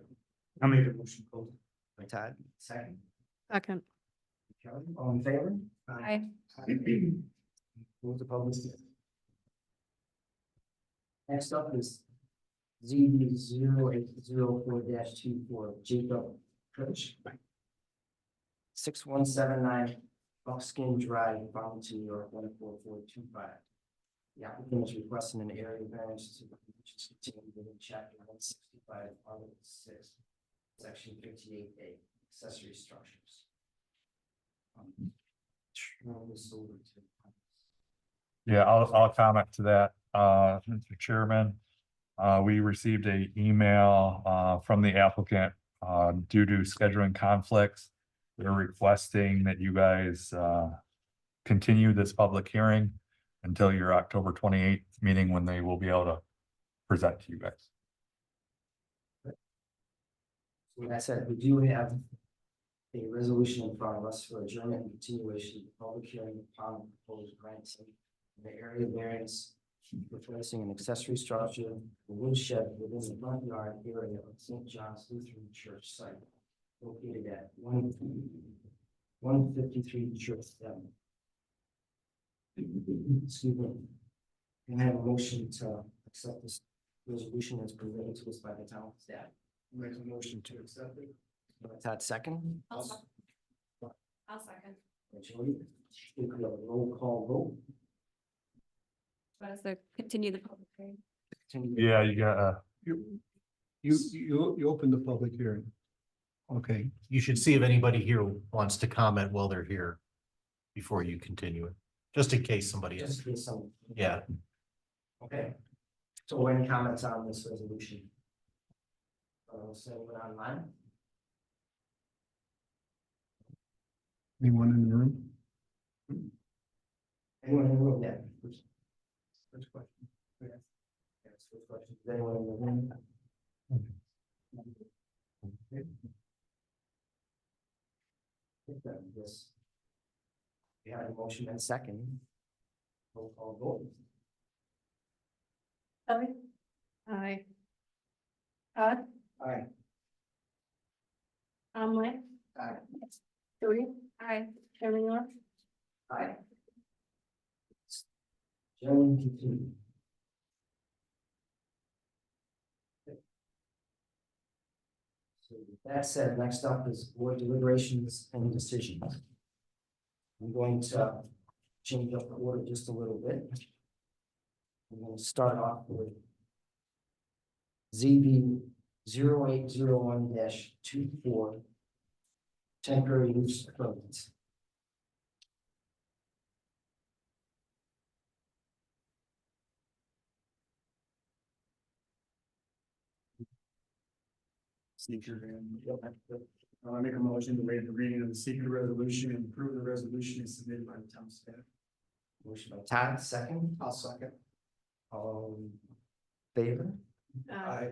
I'll make a motion. By Todd, second. Second. Kelly, all in favor? Aye. Close the public hearing. Next up is ZB 0804-24 Jacob Trish. 6179 Buckskin Drive, Farmington, New York 14425. The applicant is requesting an area variance to which is contained within chapter 165, article 6, section 58A, accessory structures. Turn this over to. Yeah, I'll comment to that, Mr. Chairman. We received an email, from the applicant, due to scheduling conflicts. They're requesting that you guys, continue this public hearing until your October 28th meeting, when they will be able to present to you guys. With that said, we do have a resolution in front of us for adjournment and continuation of the public hearing upon proposed granting the area variance replacing an accessory structure, a woodshed within the front yard area of St. John's Lutheran Church site located at 153 Church Avenue. Excuse me. Can I have a motion to accept this resolution as presented to us by the town staff? Make a motion to accept it. Todd, second. I'll second. Jody, we could have a roll call vote. What is the continue the public hearing? Yeah, you got, You open the public hearing. Okay, You should see if anybody here wants to comment while they're here before you continue it, just in case somebody is. Just in case some. Yeah. Okay. So any comments on this resolution? So we're online. anyone in the room? Anyone in the room? Yeah. First question. Yes, first question. Is anyone in the room? Okay. Yes. We have a motion and second. Roll call vote. Kelly? Aye. Todd? Aye. Conley? Aye. Jody? Aye. Chairman York? Aye. Gentlemen, continue. So with that said, next up is board deliberations and decisions. I'm going to change up the order just a little bit. I'm going to start off with ZB 0801-24 temporary use permits. Seeker and I make a motion to waive the reading of the secret resolution and approve the resolution as submitted by the town staff. Motion by Todd, second. I'll second. All in favor? Aye.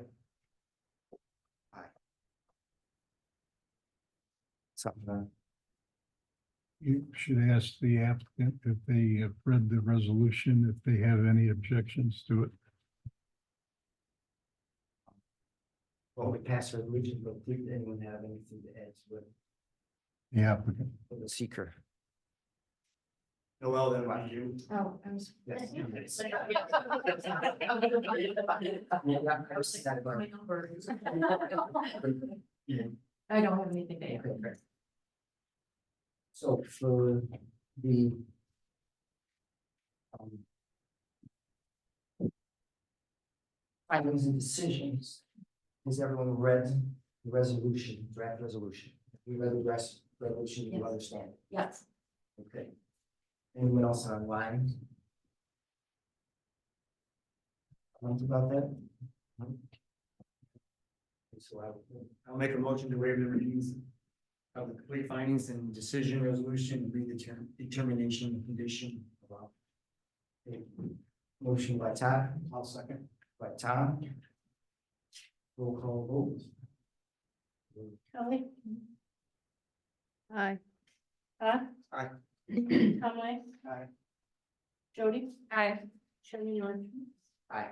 Something. You should ask the applicant if they have read the resolution, if they have any objections to it. Well, we passed a resolution, but did anyone have anything to add to it The applicant. for the seeker? Noel, that would be you. Oh, I was. Yes. I don't have anything to add. Okay, great. So for the findings and decisions, has everyone read the resolution, draft resolution? We read the draft resolution, you Yes. understand? Yes. Okay. Anyone else online? Comments about that? No? Okay, so I'll make a motion to waive the readings of the complete findings and decision resolution, and determination of condition. okay. Motion by Todd, I'll second. by Tom. Roll call vote. Kelly? Aye. Todd? Aye. Conley? Aye. Jody? Aye. Chairman York? Aye.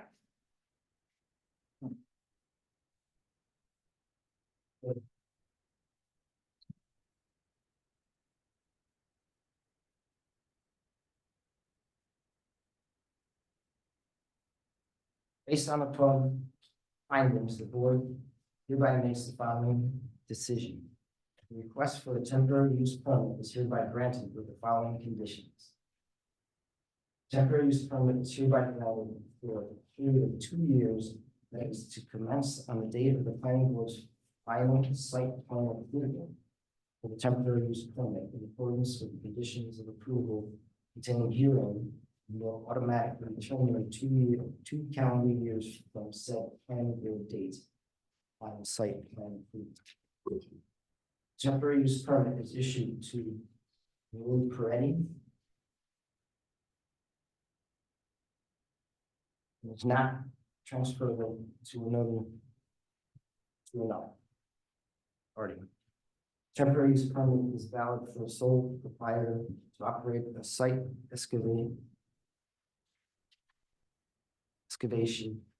Based on the above findings, the board hereby makes the following decision. The request for a temporary use permit is hereby granted with the following conditions. Temporary use permit is hereby granted for a period of 2 years that is to commence on the date of the planning board's final site plan approval for the temporary use permit in accordance with the conditions of approval contained herein, and will automatically terminate 2 calendar years from said planning board date on site plan approval. Temporary use permit is issued to Lou Peretti. It's not transferable to another. Already. Temporary use permit is valid for a sole proprietor to operate a site excavation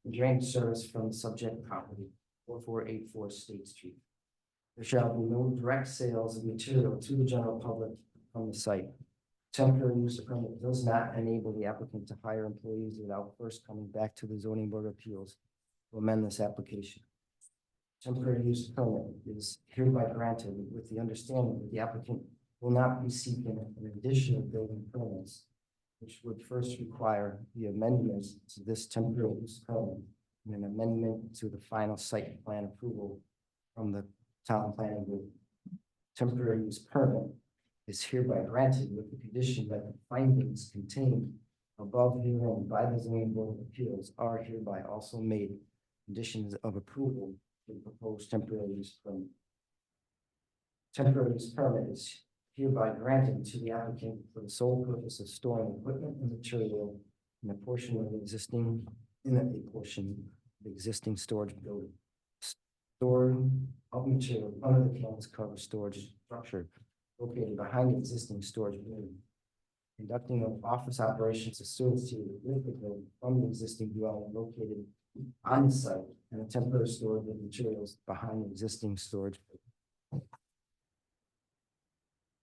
and drainage service from the subject property, 4484 State Street. There shall be no direct sales of material to the general public from the site. Temporary use permit does not enable the applicant to hire employees without first coming back to the zoning board of appeals to amend this application. Temporary use permit is hereby granted with the understanding that the applicant will not be seeking an additional building permits, which would first require the amendments to this temporary use permit and an amendment to the final site plan approval from the town planning board. Temporary use permit is hereby granted with the condition that the findings contained above herein by the zoning board of appeals are hereby also made conditions of approval for the proposed temporary use permit. Temporary use permit is hereby granted to the applicant for the sole purpose of storing equipment and material in a portion of the existing storage building. Storing of material under the canvas cover storage structure located behind the existing storage building. Conducting of office operations associated with the building from the existing dwelling located on the site and a temporary storage of materials behind the existing storage building.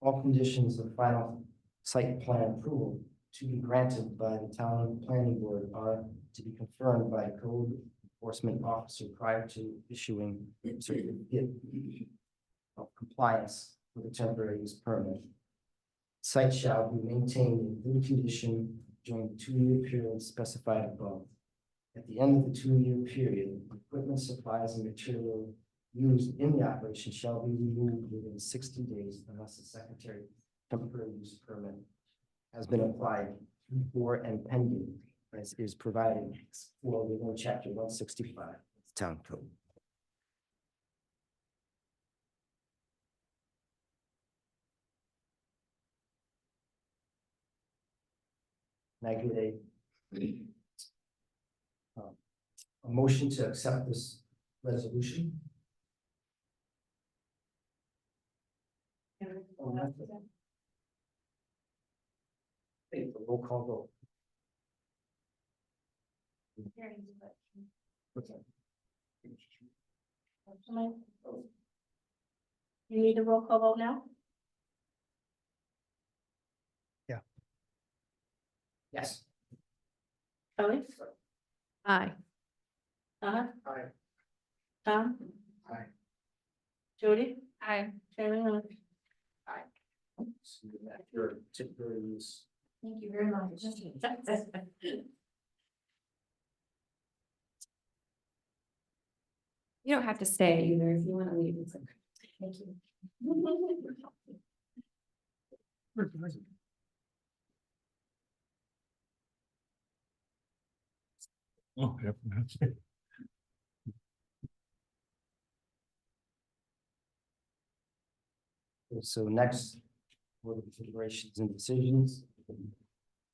All conditions of final site plan approval to be granted by the town planning board are to be confirmed by a code enforcement officer prior to issuing a certificate of compliance with a temporary use permit. Site shall be maintained in good condition during the 2-year period specified above. At the end of the 2-year period, equipment, supplies, and material used in the operation shall be removed within 60 days unless the secretary temporary use permit has been applied for and pending as is provided for within chapter 165 of the town code. And I get a motion to accept this resolution. Take the roll call vote. Okay. You need a roll call vote now? Yes. Kelly? Aye. Aye. Tom? Aye. Jody? Aye. Chairman? So your temporary use. Thank you very much. You don't have to stay either if you want to leave. It's okay. Thank you. Oh, yep. So next, for the considerations and decisions.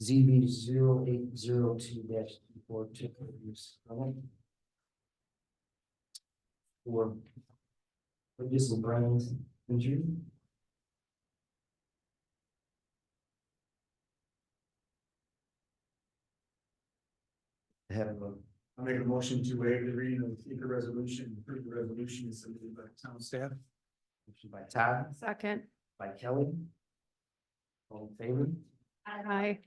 ZB 0802-4 temporary use permit. For Bridges and Brains injury. Have a I'll make a motion to waive the reading of the resolution, approve the resolution submitted by town staff. motion by Todd, Second. by Kelly. All in favor? Aye.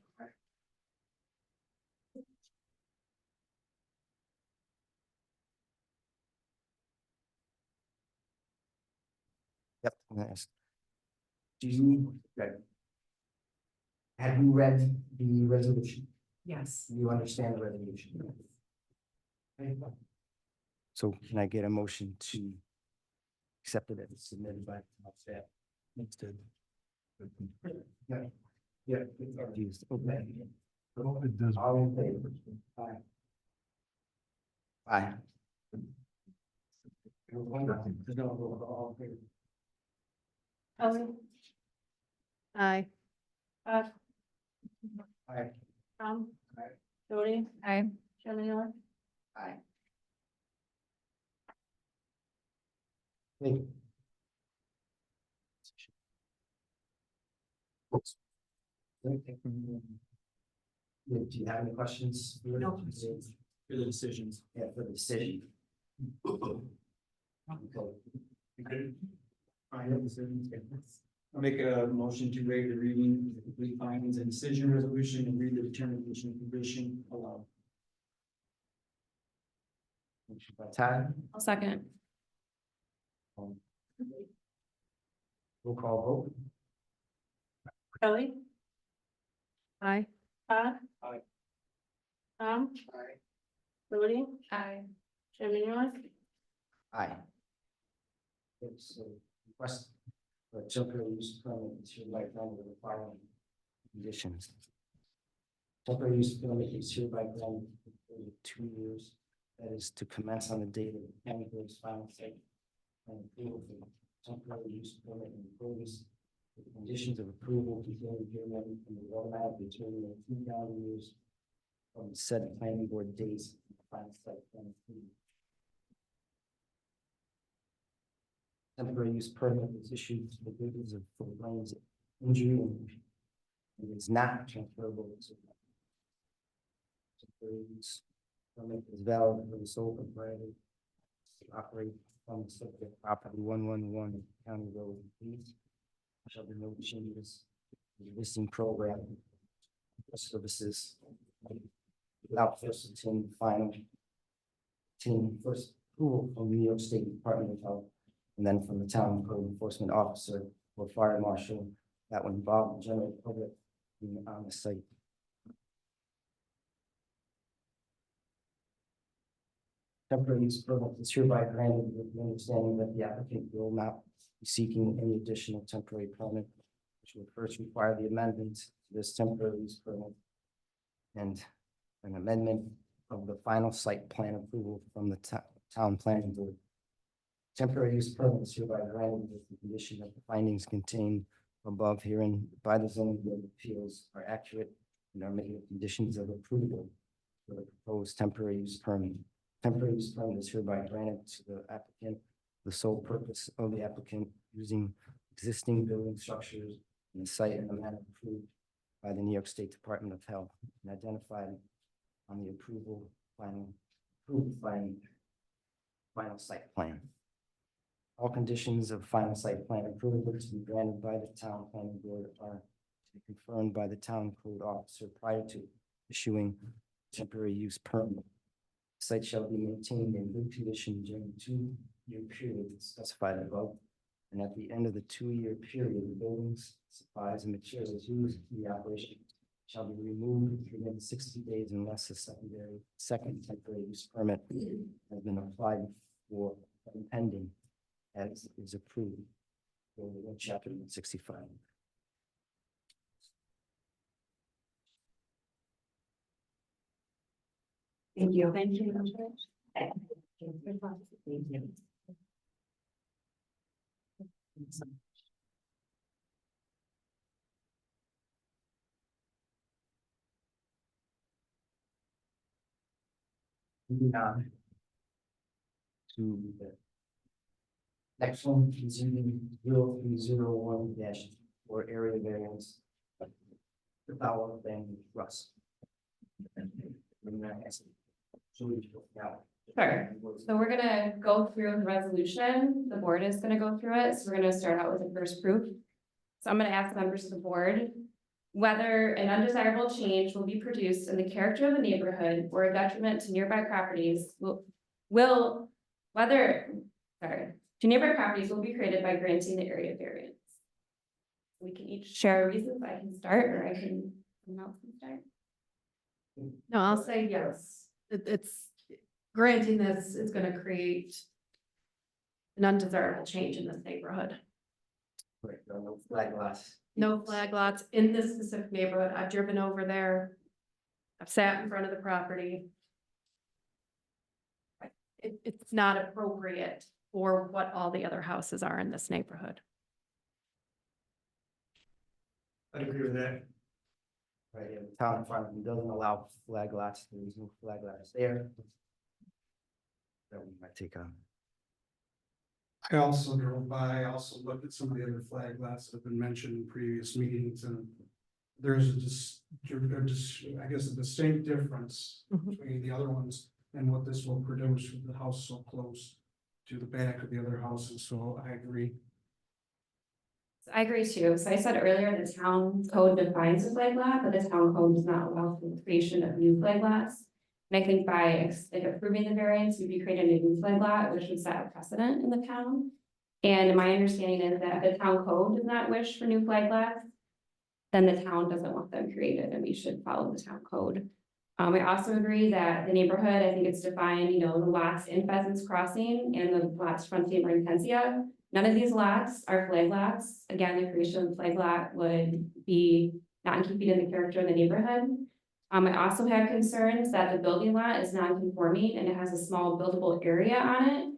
I'm gonna ask, do you, okay. Have you read the resolution? Yes. Do you understand the resolution? Okay. So can I get a motion to accept it as submitted by staff? Instead. Yeah. Yeah. Used, okay. It does. All in favor? Aye. Aye. All in favor? Ellen, Aye. uh, Aye. Tom, Aye. Jody, Aye. Chairman Miller. Aye. Thank you. Yeah, do you have any questions? No. For the decisions. Yeah, for the decision. Okay. Okay. Final decisions. I'll make a motion to waive the reading of the complete findings and decision resolution and read the determination of condition aloud. Motion by Todd. I'll second. Roll call vote. Kelly, Aye. Todd. Aye. Tom. Aye. Jody, Aye. Chairman Miller. Aye. Okay, so request for a temporary use permit is hereby granted with the following conditions. Temporary use permit is hereby granted for 2 years. That is to commence on the date of the county board's final site and approval for temporary use permit and improvements. The conditions of approval contained herein from the automatic return of 2 calendar years from the said planning board dates of the final site plan approval. Temporary use permit is issued to the victims of Fort Wayne's injury and is not transferable to. Temporary use permit is valid for the sole proprietor to operate on the subject property 111 County Road East. Shall be no changes to the existing program or services without first obtaining first approval from the New York State Department of Health and then from the town code enforcement officer or fire marshal that would involve the general public being on the site. Temporary use permit is hereby granted with the understanding that the applicant will not be seeking any additional temporary permit, which would first require the amendment to this temporary use permit and an amendment of the final site plan approval from the town planning board. Temporary use permit is hereby granted with the condition that the findings contained above herein by the zoning board of appeals are accurate and are made with conditions of approval for the proposed temporary use permit. Temporary use permit is hereby granted to the applicant, the sole purpose of the applicant using existing building structures in the site in a manner approved by the New York State Department of Health and identified on the approved final site plan. All conditions of final site plan approval to be granted by the town planning board are to be confirmed by the town code officer prior to issuing temporary use permit. Site shall be maintained in good condition during the 2-year period specified above. And at the end of the 2-year period, the buildings, supplies, and materials used in the operation shall be removed within 60 days unless a second temporary use permit has been applied for and pending as is approved in chapter 65. Thank you. Thank you. Moving on to the next one, ZB 0301 for area variance. The Tower Bank Russ. Sure. So we're gonna go through the resolution. The board is gonna go through it. So we're gonna start out with the first proof. So I'm gonna ask the members of the board whether an undesirable change will be produced in the character of the neighborhood or a detriment to nearby properties Two neighboring properties will be created by granting the area variance. We can each share reasons. I can start, or I can, someone else can start. No, I'll say yes. It's granting this is gonna create an undesirable change in this neighborhood. Right, no flag lots. No flag lots in this specific neighborhood. I've driven over there. I've sat in front of the property. It's not appropriate for what all the other houses are in this neighborhood. I agree with that. Right, yeah, the town of Farmington doesn't allow flag lots, there's no flag lots there. That would be my take on. I also drove by, I also looked at some of the other flag lots that have been mentioned in previous meetings, and there's I guess a distinct difference between the other ones and what this will produce with the house so close to the back of the other houses, so I agree. I agree too. So I said earlier, the town code defines a flag lot, but the town code does not allow for the creation of new flag lots. And I think by like approving the variance, we'd be creating a new flag lot, which would set a precedent in the town. And my understanding is that if the town code does not wish for new flag lots, then the town doesn't want them created, and we should follow the town code. I also agree that the neighborhood, I think it's defined, the lots in Pheasants Crossing and the lots fronting Hortensia. None of these lots are flag lots. Again, the creation of the flag lot would be not in keeping in the character of the neighborhood. I also have concerns that the building lot is non-conforming and it has a small buildable area on it.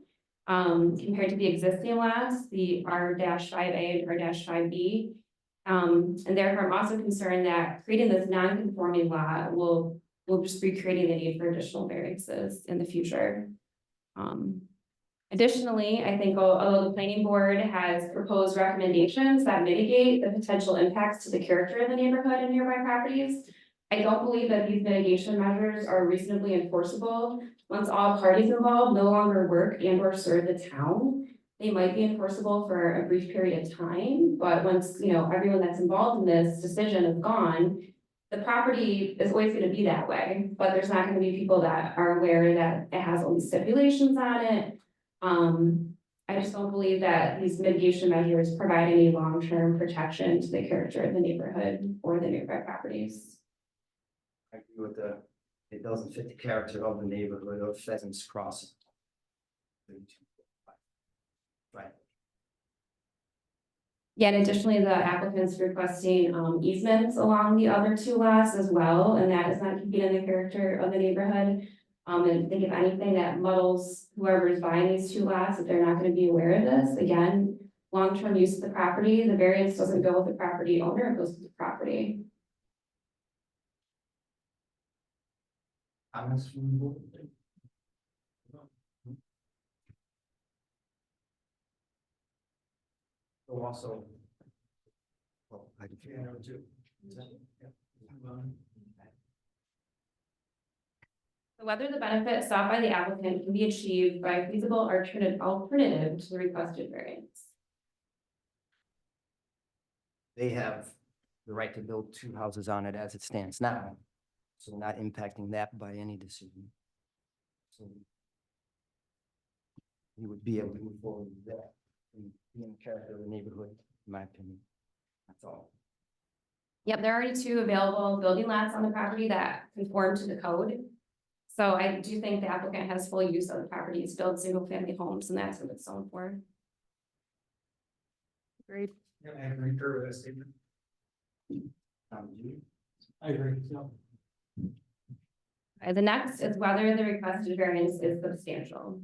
Compared to the existing lots, the R-5A and R-5B. And therefore, I'm also concerned that creating this non-conforming lot will just be creating the need for additional variances in the future. Additionally, I think although the planning board has proposed recommendations that mitigate the potential impacts to the character of the neighborhood and nearby properties, I don't believe that these mitigation measures are reasonably enforceable. Once all parties involved no longer work and or serve the town, they might be enforceable for a brief period of time, but once, everyone that's involved in this decision is gone, the property is always going to be that way, but there's not going to be people that are aware that it has all these stipulations on it. I just don't believe that these mitigation measures provide any long-term protection to the character of the neighborhood or the nearby properties. I agree with it doesn't fit the character of the neighborhood of Pheasants Crossing. Right. Yeah, and additionally, the applicant's requesting easements along the other two lots as well, and that is not keeping in the character of the neighborhood. And I think if anything that muddles whoever is buying these two lots, if they're not going to be aware of this, again, long-term use of the property, the variance doesn't go with the property owner, it goes with the property. Comments from the board? So also. Well, I can figure out too. Whether the benefit sought by the applicant can be achieved by a feasible alternative to the requested variance. They have the right to build two houses on it as it stands now. So we're not impacting that by any decision. So you would be able to move forward with that and be in the character of the neighborhood, in my opinion. That's all. Yep, there are already two available building lots on the property that conform to the code. So I do think the applicant has full use of the property to build single family homes, and that's what it's zoned for. Agreed. Yeah, I agree with that statement. I agree, no. The next is whether the requested variance is substantial.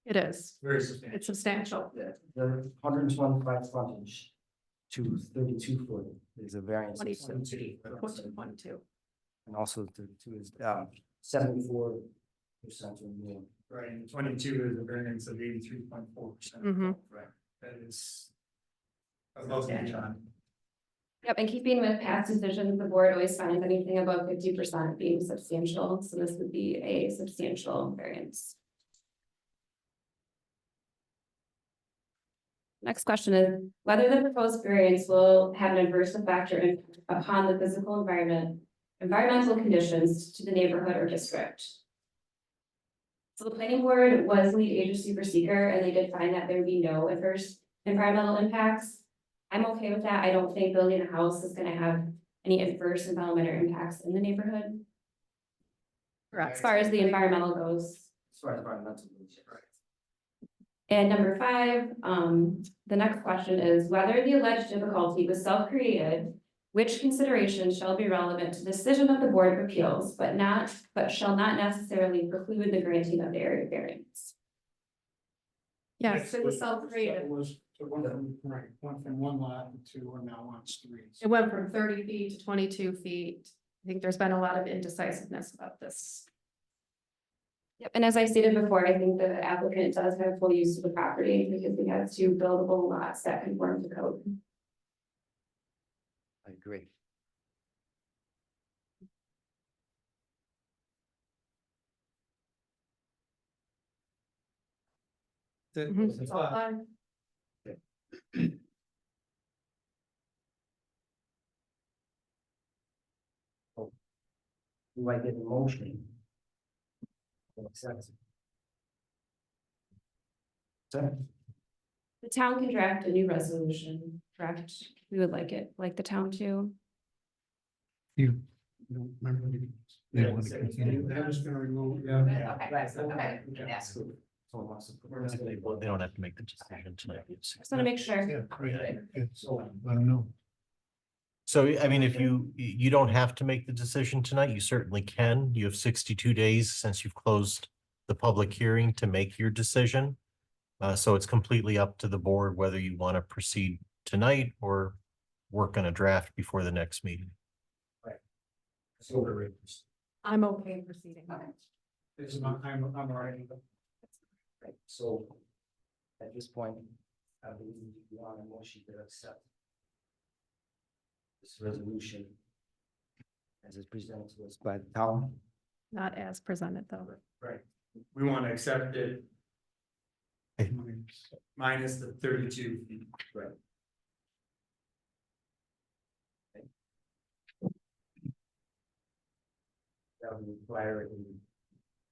It is. Very substantial. It's substantial. The 125 frontage to 32 foot is a variance. of 22. 70. 22. And also 32 is 74% or more. Right, and 22 is a variance of 83.4%. Right, that is. Above and beyond. Yep, in keeping with past decisions, the board always finds anything above 50% being substantial, so this would be a substantial variance. Next question is whether the proposed variance will have an adverse effect or impact upon the physical environmental conditions to the neighborhood or district. So the planning board was lead agency for seeker, and they did find that there would be no adverse environmental impacts. I'm okay with that. I don't think building a house is gonna have any adverse environmental impacts in the neighborhood. As far as the environmental goes. As far as environmental, right? And number 5, the next question is whether the alleged difficulty was self-created, which considerations shall be relevant to the decision of the Board of Appeals, but shall not necessarily preclude the granting of the area variance. Yes, it was self-created. It was, so went from one lot to 2, and now on 3. It went from 30 feet to 22 feet. I think there's been a lot of indecisiveness about this. Yep, and as I stated before, I think the applicant does have full use of the property because he has 2 buildable lots that conform to code. I agree. It's all fine. Do I get a motion? Accept. Second. The town can draft a new resolution, correct? We would like the town to. You don't remember? They want to continue. That was gonna remove, Okay, okay. They don't have to make the decision tonight. Just want to make sure. Yeah, great. It's, I don't know. So, I mean, if you don't have to make the decision tonight, you certainly can. You have 62 days since you've closed the public hearing to make your decision. So it's completely up to the board whether you want to proceed tonight or work on a draft before the next meeting. I'm okay proceeding. it's not, I'm already. Right, so at this point, I believe you want a motion to accept this resolution as is presented to us by the town. Not as presented though. Right, we want to accept it. Minus the 32 feet. Right. That would require a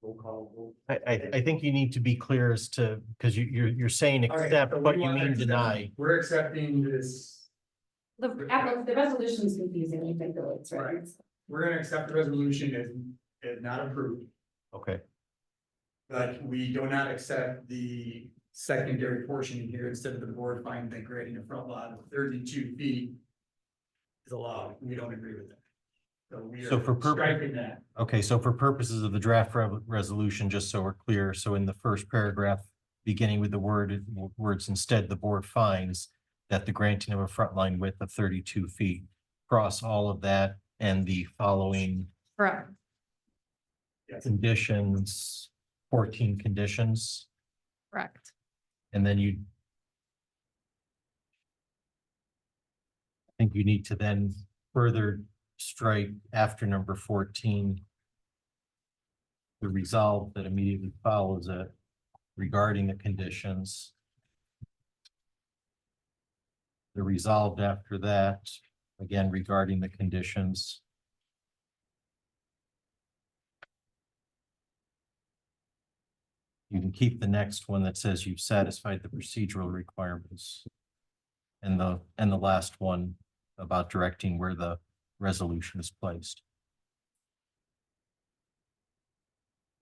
roll call vote. I think you need to be clear as to, because you're saying All right, accept, so but we you wanna mean accept- deny. We're accepting this, The resolution is confusing, I think, though, it's right. we're gonna accept the resolution as not approved, Okay, but we do not accept the secondary portion here, instead of the board finding that grading a front lot of 32 feet is allowed. We don't agree with that. So we So for are purpose- striking that. okay, so for purposes of the draft resolution, just so we're clear, so in the first paragraph, beginning with the words instead, the board finds that the granting of a front line width of 32 feet, cross all of that and the following Correct. conditions, 14 conditions, Correct. and then I think you need to then further strike after number 14 the resolve that immediately follows it regarding the conditions. The resolved after that, again regarding the conditions. You can keep the next one that says you've satisfied the procedural requirements. And the last one about directing where the resolution is placed.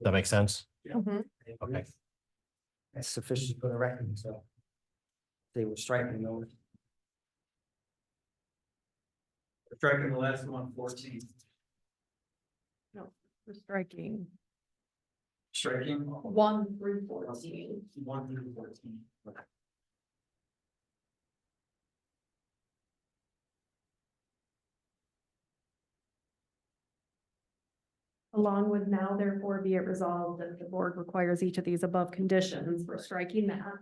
Does that make sense? Mhm. Okay. That's sufficient for the record, so. They were striking those. Striking the last one, 14. No, we're striking Striking 1 through 14. 1 through 14. Along with now therefore be it resolved that the board requires each of these above conditions. We're striking that.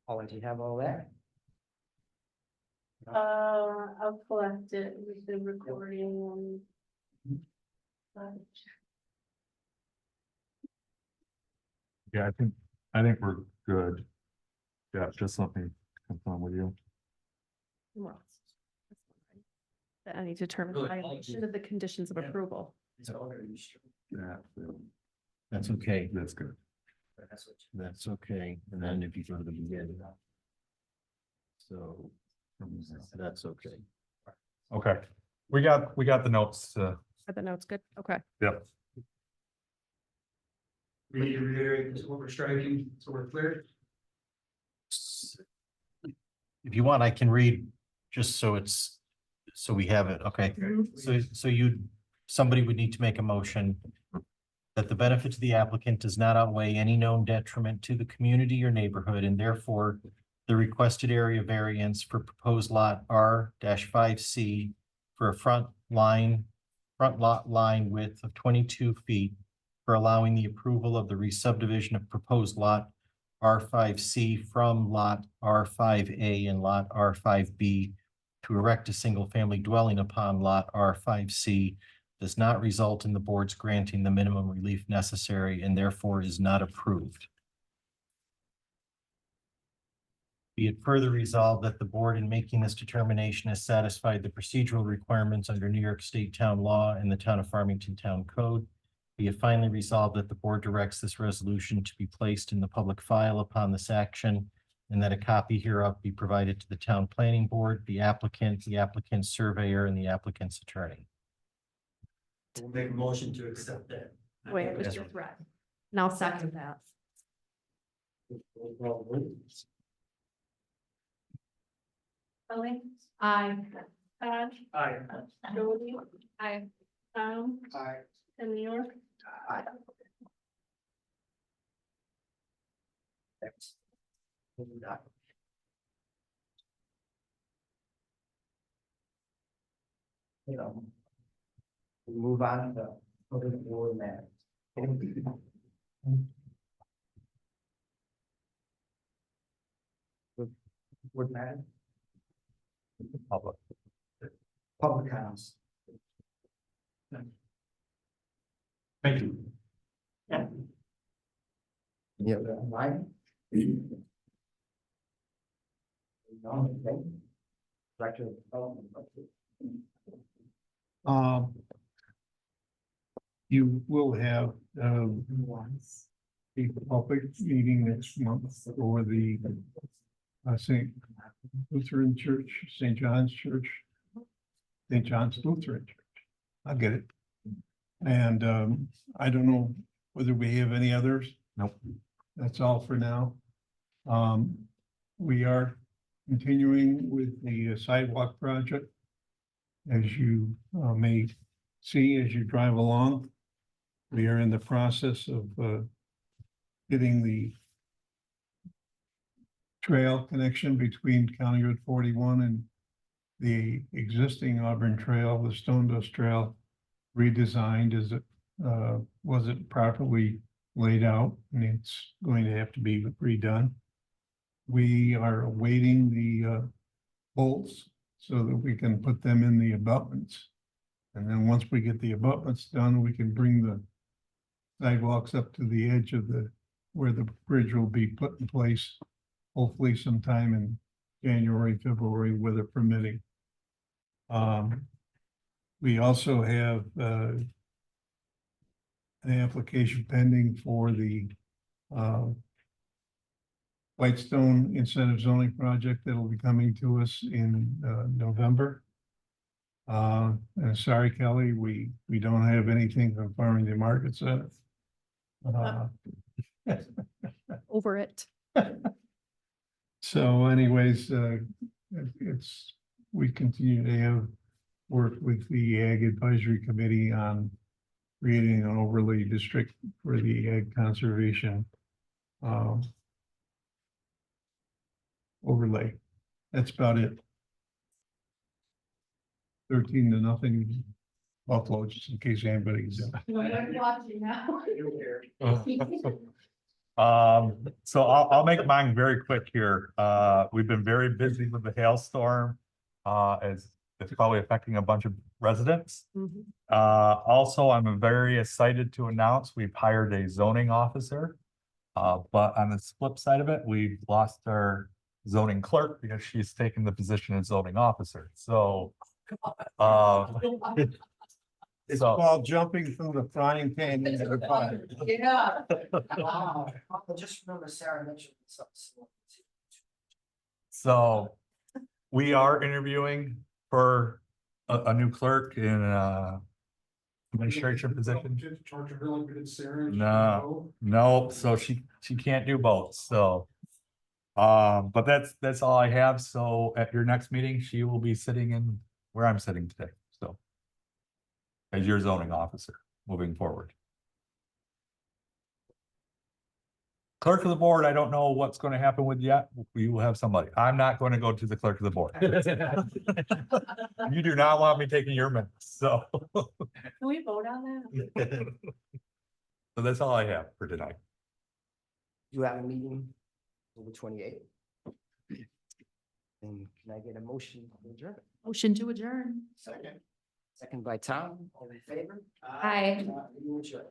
Oh, and do you have all that? I'll collect it with the recording and. Yeah, I think we're good. Yeah, just let me confirm with you. Well, that any determined Really? violation of the conditions of approval. That's okay. That's good. That's okay. And then if you go to the beginning. So that's okay. Okay, we got the notes, Are the notes good? Okay. yep. We need to reiterate this, what we're striking, so we're clear. If you want, I can read just so it's, so we have it, okay? So somebody would need to make a motion that the benefit to the applicant does not outweigh any known detriment to the community or neighborhood, and therefore the requested area variance for proposed lot R-5C for a front lot line width of 22 feet for allowing the approval of the re-subdivision of proposed lot R5C from lot R5A and lot R5B to erect a single-family dwelling upon lot R5C does not result in the board's granting the minimum relief necessary and therefore is not approved. Be it further resolved that the board in making this determination has satisfied the procedural requirements under New York State Town Law and the Town of Farmington Town Code. Be it finally resolved that the board directs this resolution to be placed in the public file upon this action, and that a copy hereof be provided to the town planning board, the applicant's surveyor, and the applicant's attorney. We'll make a motion to accept that. Wait, it was just read. And I'll second that. Ellie? Aye. Todd? Aye. Jody? Aye. Tom? Aye. And New York? You know. We move on to other board matters. Board matter, Public. public comments. Thank you. Yeah, mine. No, okay. Director of Development. You will have, a public meeting next month for the St. Lutheran Church, St. John's Church, St. John's Lutheran Church. I'll get it. And I don't know whether we have any others. Nope. That's all for now. We are continuing with the sidewalk project. As you may see as you drive along, we are in the process of getting the trail connection between County Road 41 and the existing Auburn Trail, the Stone Dust Trail, redesigned. Is it was it properly laid out? And it's going to have to be redone. We are awaiting the bolts so that we can put them in the abutments. And then once we get the abutments done, we can bring the sidewalks up to the edge of where the bridge will be put in place, hopefully sometime in January, February, weather permitting. We also have an application pending for the Whitestone incentive zoning project that will be coming to us in November. And sorry, Kelly, we don't have anything from Farmington Market Center. Over it. So anyways, we continue to have work with the Ag Advisory Committee on creating an overlay district for the ag conservation overlay. That's about it. 13-0 Buffalo, just in case anybody's. Watching now. So I'll make mine very quick here. We've been very busy with the hailstorm. As it's probably affecting a bunch of residents. Also, I'm very excited to announce we've hired a zoning officer. But on the flip side of it, we've lost our zoning clerk because she's taken the position of zoning officer. So It's So- called jumping from the frying pan into the fire. Yeah. Wow. Just remember Sarah mentioned something. So we are interviewing for a new clerk in administration position. Charge her really good, Sarah. No, no, so she can't do both, so. But that's all I have. So at your next meeting, she will be sitting in where I'm sitting today, so. As your zoning officer moving forward. Clerk of the board, I don't know what's gonna happen with yet. We will have somebody. I'm not gonna go to the clerk of the board. You do not want me taking your minutes, so. Can we vote on that? So that's all I have for tonight. You have a meeting over 28th. And can I get a motion to adjourn? Motion to adjourn. Second by Tom, all in favor? Aye. Meeting adjourned.